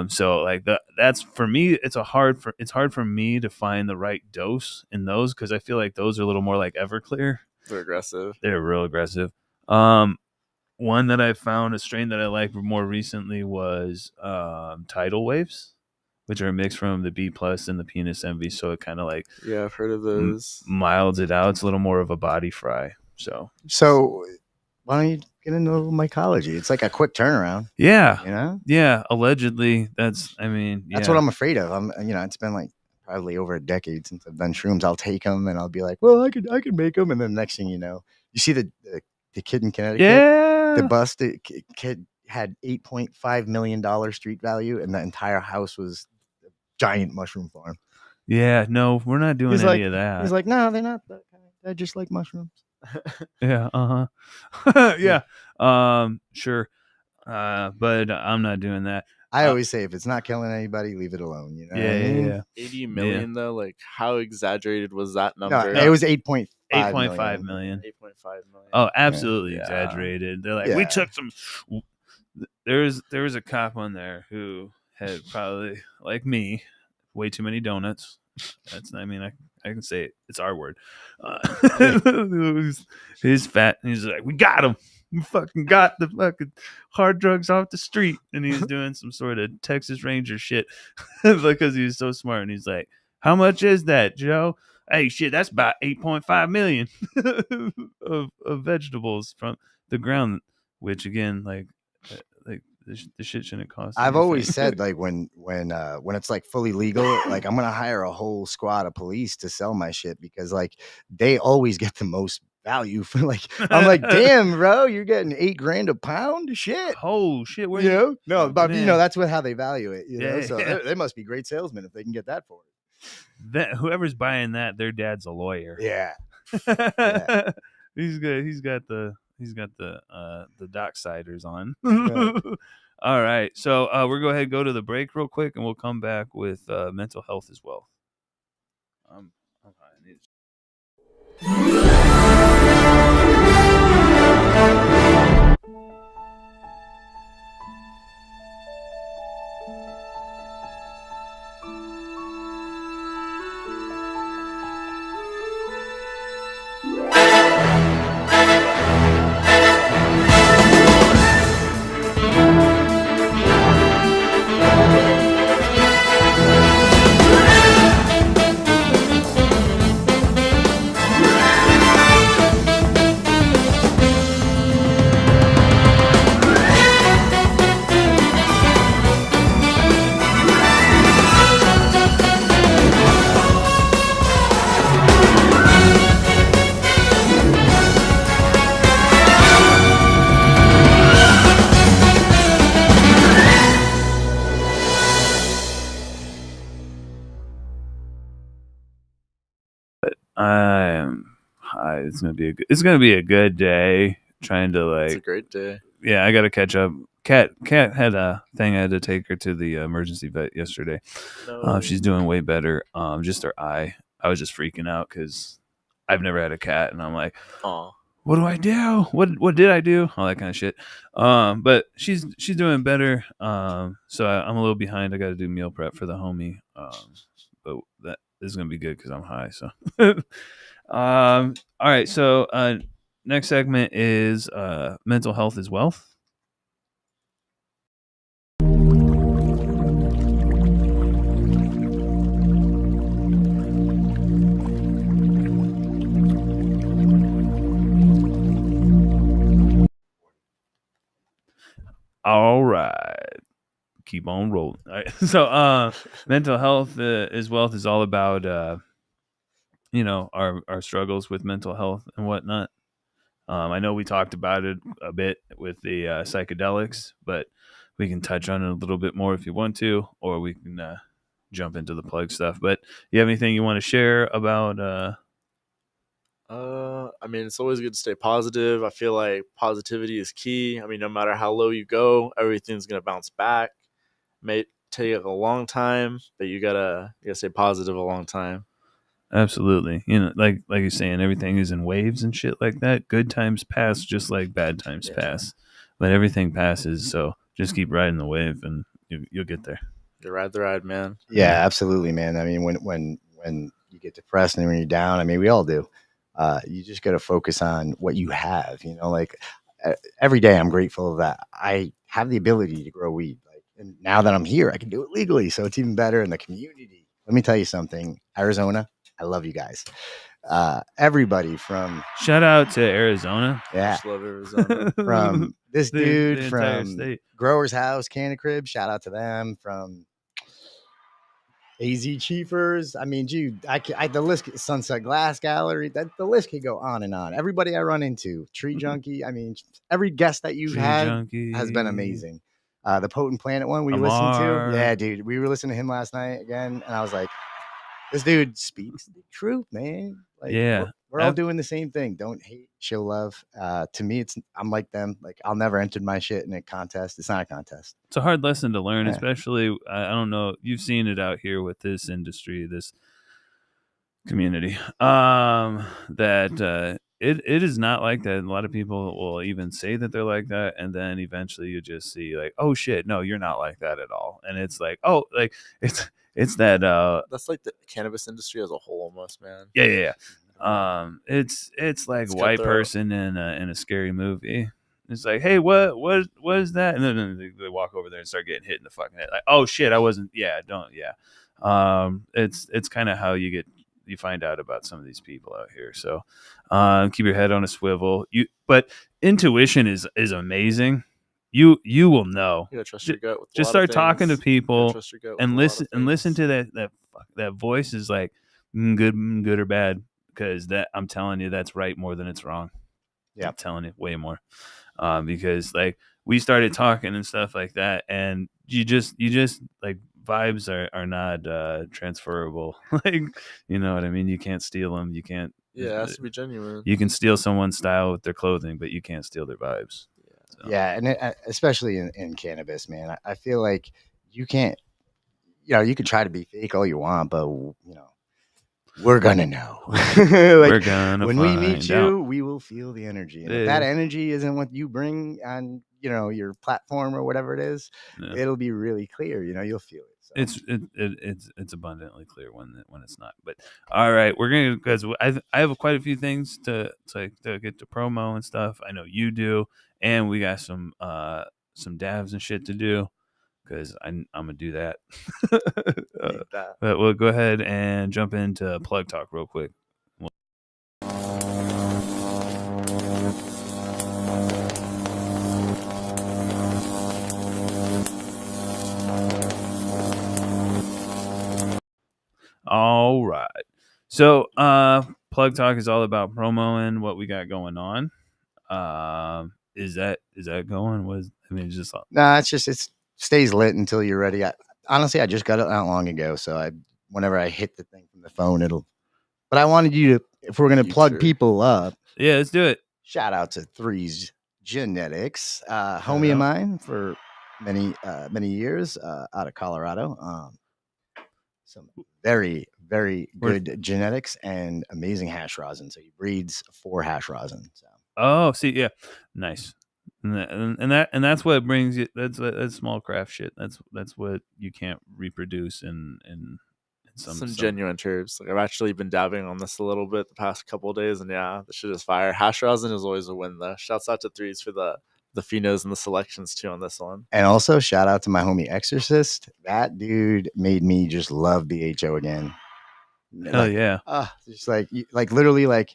So like that's for me, it's hard for me to find the right dose in those, because I feel like those are a little more like Everclear. They're aggressive. They're real aggressive. One that I found, a strain that I liked more recently, was tidal waves, which are a mix from the B plus and the penis envy. So it kind of like Yeah, I've heard of those. milds it out. It's a little more of a body fry. So Why don't you get into mycology? It's like a quick turnaround, yeah, yeah. Allegedly, that's That's what I'm afraid of. It's been like probably over a decade since I've done shrooms. I'll take them and I'll be like, "Well, I could make them," and then the next thing you know, you see the kid in Connecticut, Yeah. the busted kid had $8.5 million street value, and the entire house was a giant mushroom farm. Yeah, no, we're not doing He's any like- of that. He's like, "No, they're not that kind. They're just like mushrooms." Yeah, yeah, sure, but I'm not doing that. I always say, if it's not killing anybody, leave it alone. You know? what I Yeah, mean? yeah. 80 million though, like how exaggerated was that number? No, it was 8.5 8.5 million. million. 8.5 million. Oh, absolutely Yeah. exaggerated. They're like, we Yeah. took some. There was a cop on there who had probably, like me, way too many donuts. That's, I mean, I can say it. It's our word. He's fat, and he's like, we got him. We fucking got the fucking hard drugs off the street. And he's doing some sort of Texas Ranger shit because he was so smart. And he's like, how much is that, Joe? Hey, shit, that's about 8.5 million of vegetables from the ground, which, again, like the shit shouldn't cost. I've anything. always said, like, when it's like fully legal, like, I'm gonna hire a whole squad of police to sell my shit, because like they always get the most value for, like, I'm like, damn, bro, you're getting $8,000 a pound, shit. Oh shit! Where You know, no, but Man. that's how they value it. You know, Yeah, so yeah. they must be great salesmen if they can get that for it. that whoever's buying that, their dad's a lawyer. Yeah. He's good. He's got the docksiders on. Right. All right, so we're go ahead and go to the break real quick, and we'll come back with mental health as well. I am high. It's gonna be a good day. Trying to It's a like, great day. yeah, I gotta catch up. Cat had a thing. I had to take her to the emergency vet yesterday. No. She's doing way better. Just her eye. I was just freaking out because I've never had a cat, and I'm like, Aw. what do I do? What did I do? All that kind of shit. But she's doing better. So I'm a little behind. I got to do meal prep for the homie. But that is gonna be good because I'm high. So, all right. So, next segment is mental health is wealth. All right. Keep on rolling. All right. So, mental health is wealth is all about, our struggles with mental health and whatnot. I know we talked about it a bit with the psychedelics, but we can touch on it a little bit more if you want to, or we can jump into the plug stuff. But you have anything you want to share about? I mean, it's always good to stay positive. I feel like positivity is key. I mean, no matter how low you go, everything's gonna bounce back. May take a long time, but you gotta stay positive a long time. Absolutely. Like you're saying, everything is in waves and shit like that. Good times pass just like bad times pass, but everything passes. So just keep riding the wave, and you'll get there. You ride the ride, man. Yeah, absolutely, man. I mean, when you get depressed and when you're down, I mean, we all do. You just got to focus on what you have. Like every day, I'm grateful that I have the ability to grow weed. Like, and now that I'm here, I can do it legally, so it's even better in the community. Let me tell you something, Arizona. I love you guys. Everybody from Shout out to Arizona. yeah, Just love Arizona. from this dude the entire from state. Grower's House, Canna Crib. Shout out to them. From AZ Chiefers. I mean, dude, the list, Sunset Glass Gallery, that the list could go on and on. Everybody I run into, Tree Junkie. I mean, every guest that you've Tree had Junkie has been amazing. The Potent Planet one we listened to. Yeah, dude, we were listening to him last night again, and I was like, this dude speaks the truth, man. Like, Yeah. we're all doing the same thing. Don't hate, show love. To me, I'm like them. Like, I'll never enter my shit in a contest. It's not a contest. It's a hard lesson to learn, Yeah. especially I don't know. You've seen it out here with this industry, this community. That it is not like that. A lot of people will even say that they're like that, and then eventually you just see like, oh shit, no, you're not like that at all. And it's like, oh, like it's that That's like the cannabis industry as a whole, almost, man. yeah. It's like It's a white cutthroat. person in a scary movie. It's like, hey, what is that? And then they walk over there and start getting hit in the fucking head. Like, oh shit, I wasn't. Yeah, don't. Yeah. It's kind of how you find out about some of these people out here. So, keep your head on a swivel. But intuition is amazing. You will know. You gotta trust your gut with a Just lot of start talking to things. You gotta people trust your gut with and a lot of listen things. to that voice is like good or bad, because that I'm telling you that's right more than it's wrong. Yeah. I'm telling you way more. Because like we started talking and stuff like that, and you just like vibes are not transferable. Like, you know what I mean? You can't steal them. You can't. Yeah, it has to be genuine. You can steal someone's style with their clothing, but you can't steal their vibes. So. Yeah, and especially in cannabis, man, I feel like you can't. You can try to be fake all you want, but we're gonna know. Like, we're gonna when we find meet you, out. we will feel the energy. And if that energy isn't what you bring on, your platform or whatever it is, it'll be really clear. You'll feel it. So. It's abundantly clear when it's not. But all right, we're gonna, because I have quite a few things to get to promo and stuff. I know you do, and we got some dabs and shit to do, because I'm gonna do that. But we'll go ahead and jump into plug talk real quick. All right. So, plug talk is all about promoing what we got going on. Is that going? Just nah, it stays lit until you're ready. Honestly, I just got it not long ago, so whenever I hit the thing from the phone, it'll But I wanted you to, if we're gonna plug Future. people up, Yeah, let's do it. shout out to Three's Genetics, Shout homie of out. mine for many years out of Colorado. Some very good genetics and amazing hash rosin. So he breeds 4 hash rosin. So. Oh, see, yeah, nice. And that's what brings you. That's small craft shit. That's what you can't reproduce in some genuine terps. Like I've actually been dabbing on this a little bit the past couple of days, and yeah, the shit is fire. Hash rosin is always a win though. Shouts out to Threes for the phenos and the selections too on this one. And also shout out to my homie Exorcist. That dude made me just love BHO again. Hell yeah. Just like literally like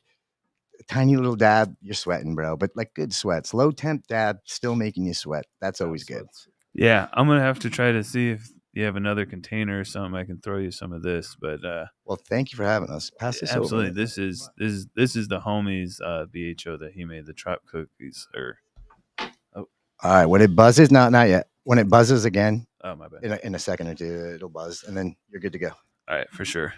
a tiny little dab, you're sweating, bro. But like good sweats. Low temp dab, still making you sweat. That's always good. Yeah, I'm gonna have to try to see if you have another container or something. I can throw you some of this, but well, thank you for having us. Pass this absolutely. over. This is the homie's BHO that he made, the trop cookies. All right, when it buzzes, not yet. When it buzzes again, Oh my bad. in a second or two, it'll buzz, and then you're good to go. All right, for sure.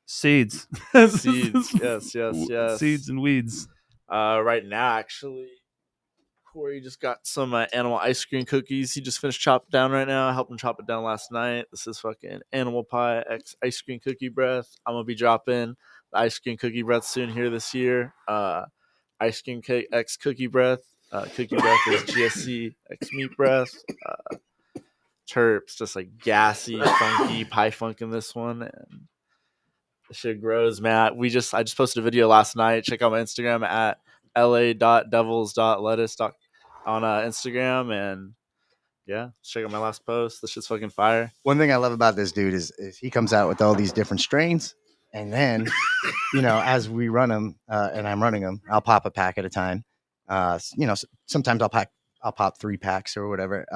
Seeds. Seeds. Yes. Seeds and weeds. Right now, actually, Corey just got some animal ice cream cookies. He just finished chopping down right now. I helped him chop it down last night. This is fucking animal pie x ice cream cookie breath. I'm gonna be dropping the ice cream cookie breath soon here this year. Ice cream cake x cookie breath. Cookie breath is GSC x meat breath. Terps, just like gassy, funky pie funk in this one, and the shit grows, man. I just posted a video last night. Check out my Instagram at la.devils.lettuce on Instagram, and yeah, check out my last post. This shit's fucking fire. One thing I love about this dude is he comes out with all these different strains, and then as we run them, and I'm running them, I'll pop a pack at a time. Sometimes I'll pop 3 packs or whatever.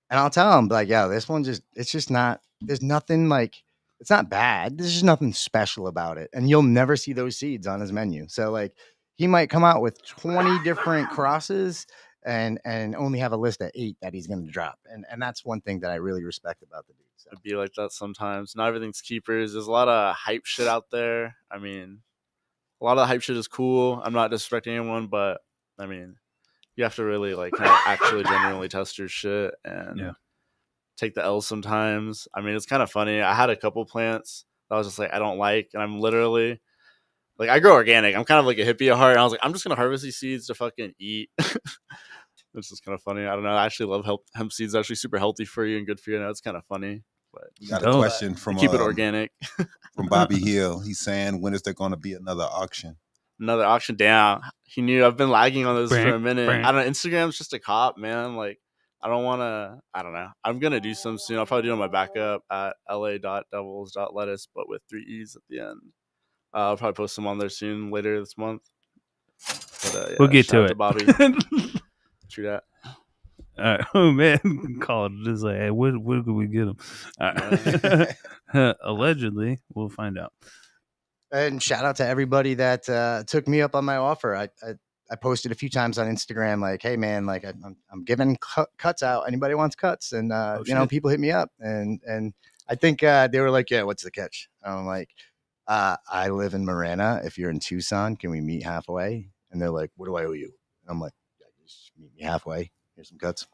And I'll tell him like, yeah, this one it's just not. There's nothing like. It's not bad. There's just nothing special about it, and you'll never see those seeds on his menu. So like, he might come out with 20 different crosses and only have a list of 8 that he's going to drop, and that's one thing that I really respect about the dude. So. It'd be like that sometimes. Not everything's keepers. There's a lot of hype shit out there. I mean, a lot of the hype shit is cool. I'm not disrespecting anyone, but I mean, you have to really like kind of actually genuinely test your shit and take the L sometimes. I mean, it's kind of funny. I had a couple plants that I was just like, I don't like, and I'm literally like, I grow organic. I'm kind of like a hippie at heart. And I was like, I'm just gonna harvest these seeds to fucking eat. This is kind of funny. I don't know. I actually love hemp seeds. They're actually super healthy for you and good for you. I know it's kind of funny. But we got a question from keep it organic. From Bobby Hill. He's saying, when is there going to be another auction? Another auction down. He knew I've been lagging on this for a minute. I don't know. Instagram's just a cop, man. Like, I don't know. I'm going to do some soon. I'll probably do it on my backup at la.devils.lettuce, but with 3 E's at the end. I'll probably post some on there soon, later this month. But, we'll get to it. Bobby. True that. All right. Oh man, call it just like, hey, where could we get them? Right. Allegedly, we'll find out. And shout out to everybody that took me up on my offer. I posted a few times on Instagram, like, hey man, like I'm giving cuts out. Anybody wants cuts? And people hit me up, and I think they were like, yeah, what's the catch? And I'm like, I live in Marana. If you're in Tucson, can we meet halfway? And they're like, what do I owe you? And I'm like, yeah, just meet me halfway. Here's some cuts.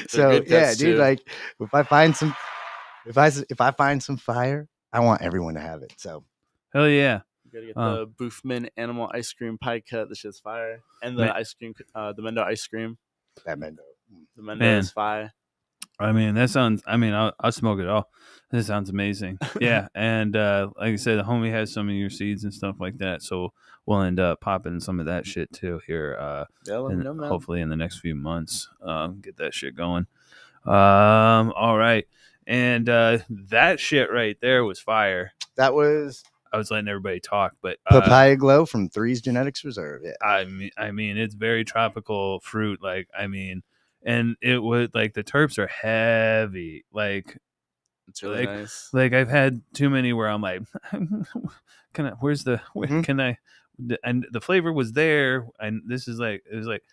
So yeah, dude, too. Like if I find some fire, I want everyone to have it. So hell yeah. You gotta get the Boofman animal ice cream pie cut. This shit's fire. And the ice cream, the Mendo ice cream. That Mendo. The Mendo is fire. I mean, I'll smoke it all. This sounds amazing. Yeah. And like I said, the homie has some of your seeds and stuff like that. So we'll end up popping some of that shit too here. Hopefully in the next few months. Get that shit going. All right. And that shit right there was fire. That was... I was letting everybody talk, but Papaya Glow from Three's Genetics Reserve. Yeah. I mean, it's very tropical fruit. Like, I mean, and it would like the terps are heavy. Like, it's really nice. Like I've had too many where I'm like, can I? And the flavor was there, and this is like it was like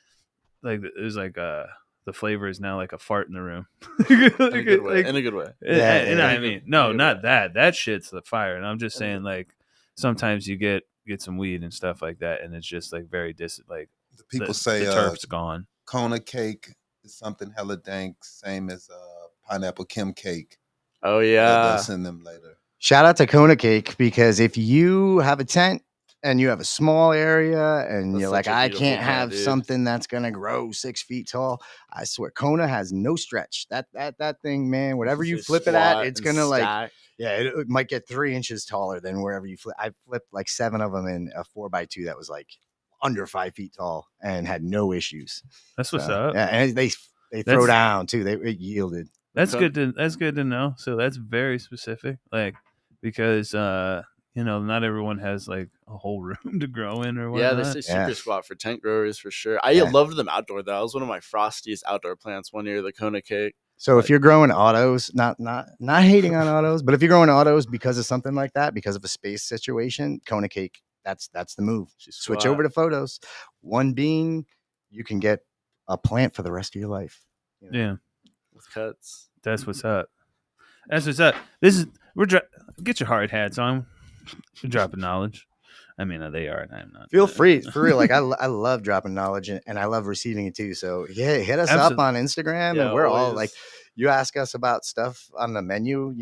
the flavor is now like a fart in the room. In a good way. In a good way. And yeah. I mean, no, good not way. that. That shit's the fire. And I'm just In a saying, good like, sometimes you get some weed and stuff like that, and it's just like very like The people the say turp's gone. Kona cake is something hella dank, same as pineapple Kim cake. Oh They'll yeah. send them later. Shout out to Kona Cake, because if you have a tent and you have a small area and That's you're like, such a I beautiful can't plant, have dude. something that's gonna grow 6 feet tall, I swear Kona has no stretch. That thing, man, whatever you Just flip it at, squat it's and gonna like, stack. yeah, it might get 3 inches taller than wherever you flip. I flipped like 7 of them in a 4x2 that was like under 5 feet tall and had no issues. That's what's So, up. yeah, and they throw That's- down too. It yielded. That's good to know. So that's very specific, like, because not everyone has like a whole room to grow in or Yeah, whatnot. they say Yeah. super squat for tent growers for sure. I Yeah. loved them outdoor though. That was one of my frostiest outdoor plants one year, the Kona cake. So if you're growing autos, not hating on autos, but if you're growing autos because of something like that, because of a space situation, Kona Cake, that's the move. Switch over to photos. One being, you can get a plant for the rest of your life. You know? Yeah, with cuts. that's what's up. That's what's up. Get your hard hats on. We're dropping knowledge. I mean, they are, and I'm not. Feel free, for real. Like I love dropping knowledge and I love receiving it too. So yeah, hit us up on Instagram, Yeah, and we're all always. like, you ask us about stuff on the menu,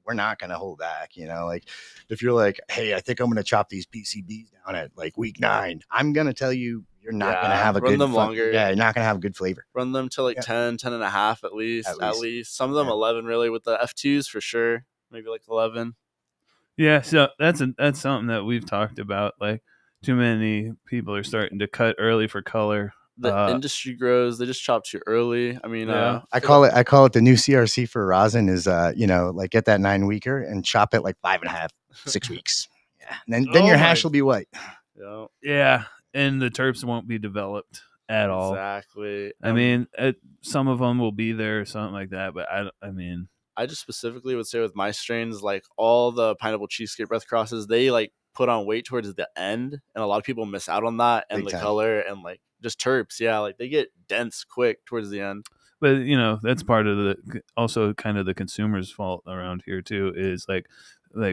we're not gonna hold back. Like if you're like, hey, I think I'm gonna chop these PCBs down at like week 9, I'm gonna tell you, you're not gonna have a run good them longer. Yeah, you're not gonna have a good flavor. Run them to like 10 and a half at least. At least. Some of them 11 really, with the F2s for sure. Maybe like 11. Yeah, so that's something that we've talked about. Like, too many people are starting to cut early for color. The industry grows. They just chop too early. I mean, I call it the new CRC for rosin is like get that 9 weeker and chop it like 5.5, 6 weeks. Yeah, and then your hash will be white. Yeah, and the terps won't be developed at all. Exactly. I mean, some of them will be there or something like that, but I mean, I just specifically would say with my strains, like all the pineapple cheesecake breath crosses, they like put on weight towards the end, and a lot of people miss out on that and Big the time. color and like just terps. Yeah, like they get dense quick towards the end. but that's part of also kind of the consumer's fault around here too. Is like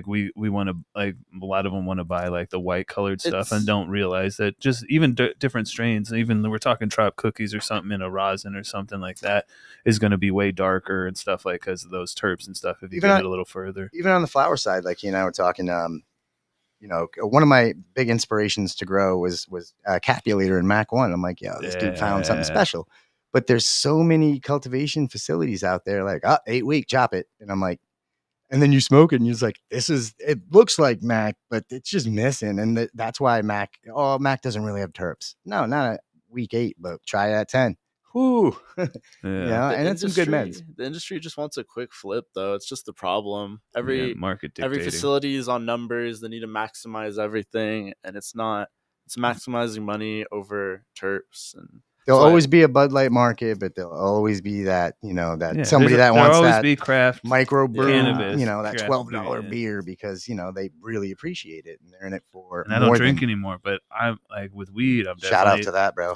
we want to, like, a lot of them want to buy like the white colored stuff and don't realize that just even different strains, even we're talking trop cookies or something in a rosin or something like that, is going to be way darker and stuff, like because of those terps and stuff. If you get it a little further, even on the flower side, like we're talking, one of my big inspirations to grow was Capulator in Mac 1. I'm like, this dude found something special. But there's so many cultivation facilities out there, like 8 week, chop it, and I'm like. And then you smoke it and you're just like, it looks like Mac, but it's just missing. And that's why Mac doesn't really have terps. No, not at week 8, but try it at 10. Whoo. And it's some good meds. The industry just wants a quick flip, though. It's just the problem. Every market dictating. Every facility is on numbers. They need to maximize everything. And it's maximizing money over terps. And there'll always be a Bud Light market, but there'll always be that, somebody that wants always that be craft microbrew, cannabis, that $12 beer because, they really appreciate it and they're in it for and I don't drink anymore, but I'm like with weed, I'm shout out to that, bro.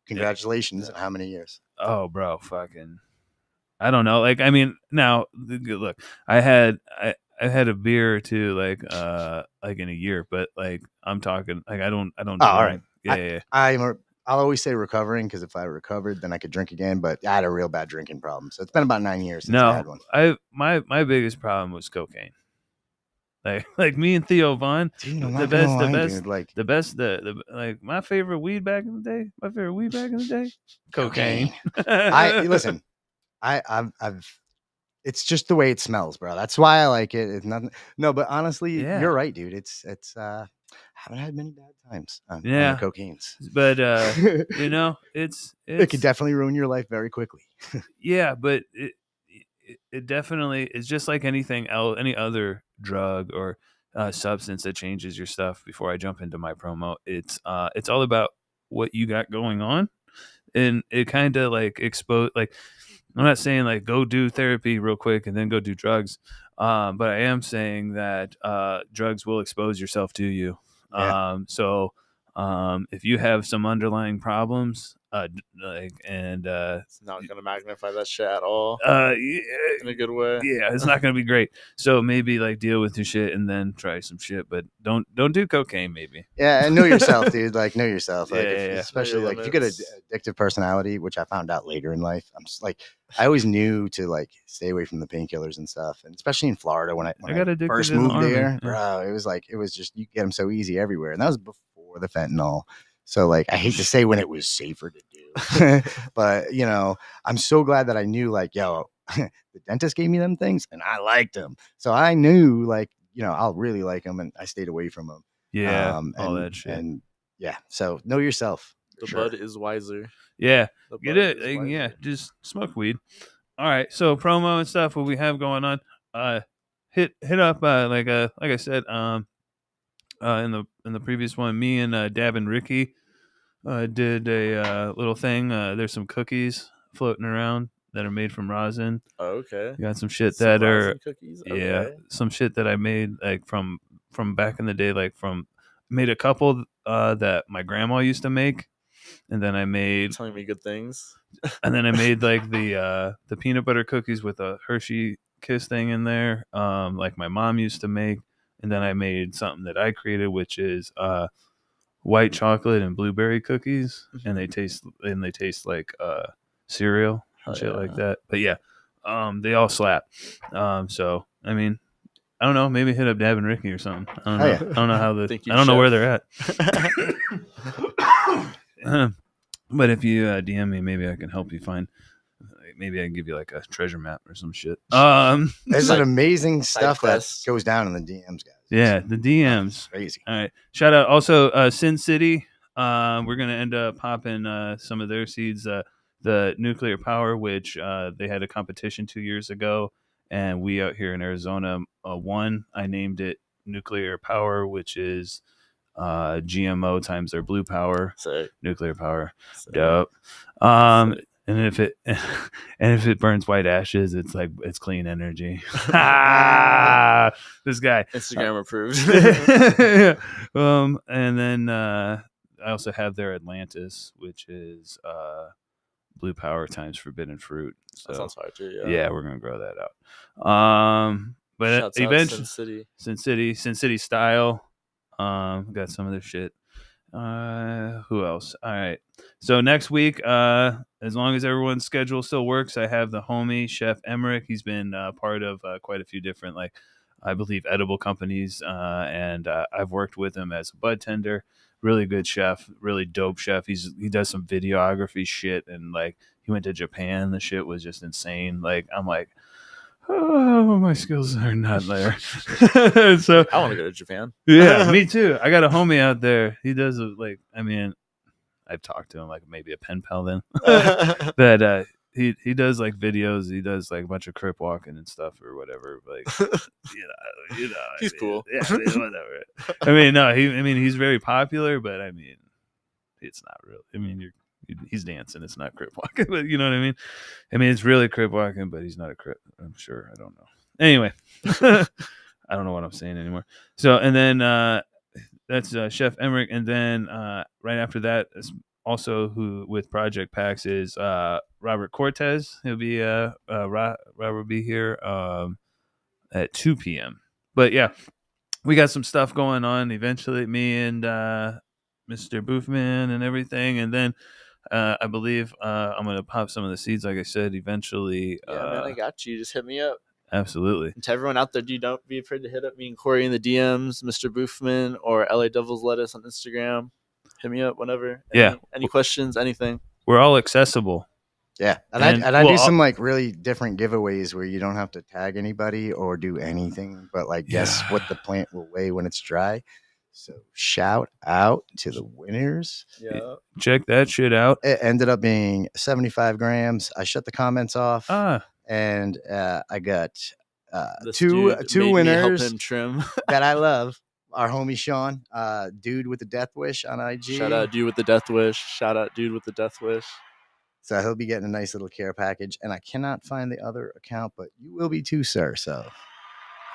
Congratulations on how many years? Oh, bro, fucking, I don't know. Like, I mean, now look, I had a beer or two, like in a year, but like I'm talking, like I don't. Oh, all right. Yeah. I'll always say recovering, because if I recovered, then I could drink again. But I had a real bad drinking problem, so it's been about 9 years since I had one. My biggest problem was cocaine. Like me and Theo Vaughn, dude, my favorite weed back in the day, cocaine. Listen, I've it's just the way it smells, bro. That's why I like it. It's nothing. No, but honestly, you're right, dude. It's I haven't had many bad times on the cocaines, but it's it could definitely ruin your life very quickly. Yeah, but it definitely is just like anything else, any other drug or substance that changes your stuff. Before I jump into my promo, it's all about what you got going on, and it kind of like expose. Like, I'm not saying like go do therapy real quick and then go do drugs, but I am saying that drugs will expose yourself to you. Yeah. So if you have some underlying problems, It's not gonna magnify that shit at all in a good way. yeah, it's not gonna be great. So maybe like deal with your shit and then try some shit, but don't do cocaine. Maybe. Yeah, and know yourself, dude. Like, know yourself. Like, Yeah, yeah. especially Know your like if you get an limits. addictive personality, which I found out later in life. I'm just like, I always knew to like stay away from the painkillers and stuff, and especially in Florida when I got addicted first in the moved Army, there, yeah. bro. It was just you get them so easy everywhere, and that was before the fentanyl. So like, I hate to say when it was safer to do, but you know, I'm so glad that I knew like, yo, the dentist gave me them things, and I liked them, so I knew like, you know, I'll really like them, and I stayed away from them. Yeah, And, all that shit. And yeah, so know yourself. The sure. bud is wiser. Yeah, The get bud it. is wiser. Yeah, just smoke weed. All right, so promo and stuff. What we have going on? Hit up. Like I said. In the previous one, me and Dab and Ricky did a little thing. There's some cookies floating around that are made from rosin. Oh, okay. Got some shit Some that are rosin cookies. yeah, Okay. some shit that I made like from back in the day. Like made a couple that my grandma used to make, and then I made Telling me good things. and then I made like the peanut butter cookies with a Hershey Kiss thing in there, like my mom used to make. And then I made something that I created, which is white chocolate and blueberry cookies, and they taste like cereal and shit like that. But yeah, they all slap. So I mean, I don't know. Maybe hit up Dab and Ricky or something. I don't know. yeah. I don't know how Thank you, I don't know where chef. they're at. But if you DM me, maybe I can help you find. Maybe I can give you like a treasure map or some shit. There's Side- an amazing stuff that quest. goes down in the DMs, guys. Yeah, the DMs. It's crazy. All right. Shout out also Sin City. We're gonna end up popping some of their seeds. The nuclear power, which they had a competition 2 years ago, and we out here in Arizona won. I named it Nuclear Power, which is GMO times their blue power. Sick. Nuclear power. Sick. Dope. Sick. And if it burns white ashes, it's like it's clean energy. This guy. Instagram approved. And then I also have their Atlantis, which is blue power times forbidden fruit. So That sounds fire too. yeah, we're gonna grow that out. But Shouts out eventually, Sin City. Sin City style. Got some of their shit. Who else? All right. So next week, as long as everyone's schedule still works, I have the homie Chef Emmerich. He's been part of quite a few different, like, I believe, edible companies, and I've worked with him as a bud tender. Really good chef, really dope chef. He does some videography shit, and like he went to Japan. The shit was just insane. Like I'm like, oh, my skills are not there. So I want to go to Japan. yeah, me too. I got a homie out there. He does like, I mean, I've talked to him like maybe a pen pal then. But he does like videos. He does like a bunch of crip walking and stuff or whatever. Like you know, He's cool. Yeah, I mean, whatever. I mean, no, he's very popular, but I mean, it's not really. I mean, he's dancing. It's not crip walking, but you know what I mean. I mean, it's really crip walking, but he's not a crip. I'm sure. I don't know. Anyway. I don't know what I'm saying anymore. So, and then that's Chef Emmerich. And then right after that, is also who with Project PAX is Robert Cortez. He'll be Robert will be here at 2 p.m. But yeah, we got some stuff going on. Eventually, me and Mr. Boofman and everything. And then I believe I'm going to pop some of the seeds, like I said, eventually. Yeah, man, I got you. Just hit me up. Absolutely. And to everyone out there, don't be afraid to hit up me and Corey in the DMs, Mr. Boofman or LA Devils Lettuce on Instagram. Hit me up whenever. Any questions, anything. We're all accessible. Yeah, and I do some like really different giveaways where you don't have to tag anybody or do anything, but like guess what the plant will weigh when it's dry. So shout out to the winners. Yeah, check that shit out. It ended up being 75 grams. I shut the comments off. And I got two winners help him trim. that I love. Our homie Sean, dude with the death wish on IG. Shout out dude with the death wish. Shout out dude with the death wish. So he'll be getting a nice little care package. And I cannot find the other account, but you will be too, sir. So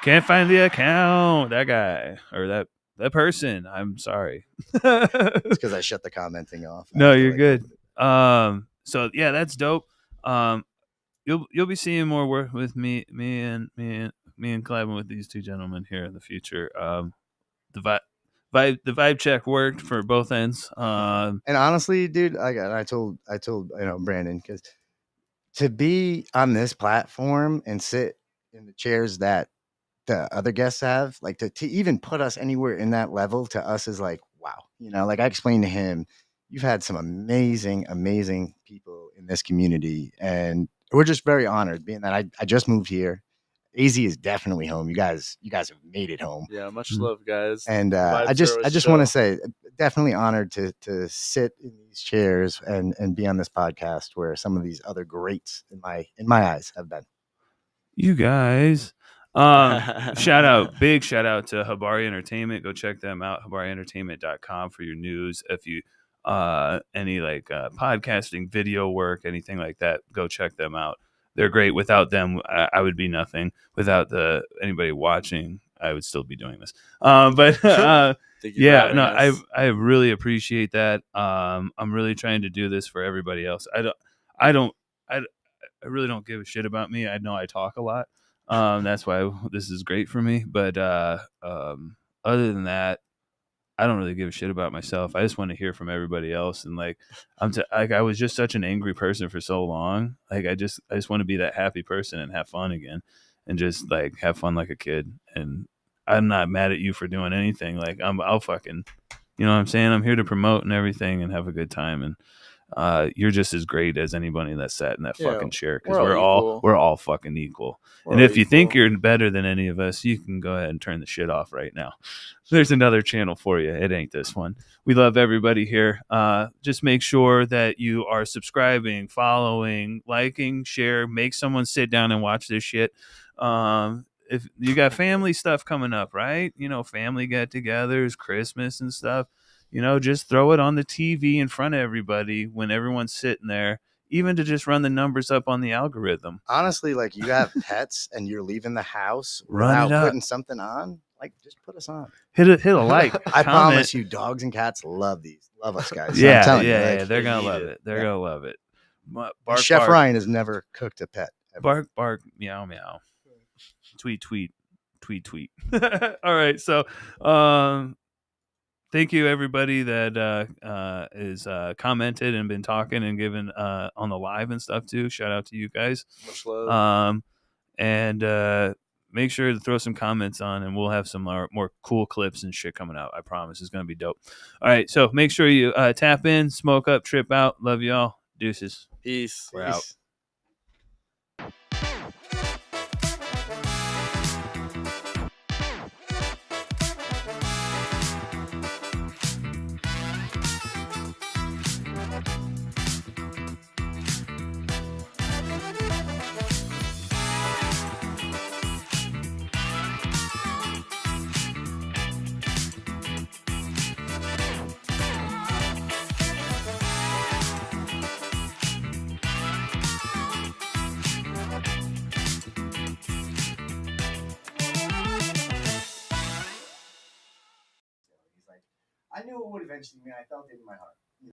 can't find the account. That guy or that person. I'm sorry. It's because I shut the commenting off. No, you're good. So yeah, that's dope. You'll be seeing more work with me and collabing with these two gentlemen here in the future. The vibe check worked for both ends. And honestly, dude, I told Brandon, because to be on this platform and sit in the chairs that the other guests have, like to even put us anywhere in that level, to us is like, wow. Like I explained to him, you've had some amazing people in this community, and we're just very honored being that I just moved here. AZ is definitely home. You guys have made it home. Yeah, much love, guys. And The I vibes are always just want to chill. say, definitely honored to sit in these chairs and be on this podcast where some of these other greats in my eyes have been. You guys. Big shout out to Habari Entertainment. Go check them out, habarientertainment.com, for your news. If you any podcasting, video work, anything like that, go check them out. They're great. Without them, I would be nothing. Without anybody watching, I would still be doing this. But yeah, no, I really appreciate that. I'm really trying to do this for everybody else. I really don't give a shit about me. I know I talk a lot. That's why this is great for me. But other than that, I don't really give a shit about myself. I just want to hear from everybody else. And I was just such an angry person for so long. Like I just want to be that happy person and have fun again, and just like have fun like a kid. And I'm not mad at you for doing anything. Like I'll fucking, you know what I'm saying? I'm here to promote and everything and have a good time. And you're just as great as anybody that sat in that fucking chair, because we're all fucking equal. And if you think you're better than any of us, you can go ahead and turn the shit off right now. There's another channel for you. It ain't this one. We love everybody here. Just make sure that you are subscribing, following, liking, share. Make someone sit down and watch this shit. If you got family stuff coming up, right? Family get-togethers, Christmas and stuff. Just throw it on the TV in front of everybody when everyone's sitting there, even to just run the numbers up on the algorithm. Honestly, like, you have pets and you're leaving the house Run it without up. putting something on, like, just put us on. Hit a like. I comment. promise you, dogs and cats love us, guys. Yeah, I'm telling you, yeah, like, they're gonna love it. They're gonna love it. and Bark, Chef bark. Ryan has never cooked a pet. Ever. Bark, meow, meow. Tweet. All right, so thank you everybody that is commented and been talking and given on the live and stuff too. Shout out to you guys. Much love. And make sure to throw some comments on, and we'll have some more cool clips and shit coming out. I promise it's gonna be dope. All right, so make sure you tap in, smoke up, trip out. Love y'all. Deuces. Peace. We're out. I knew it would eventually. I felt it in my heart.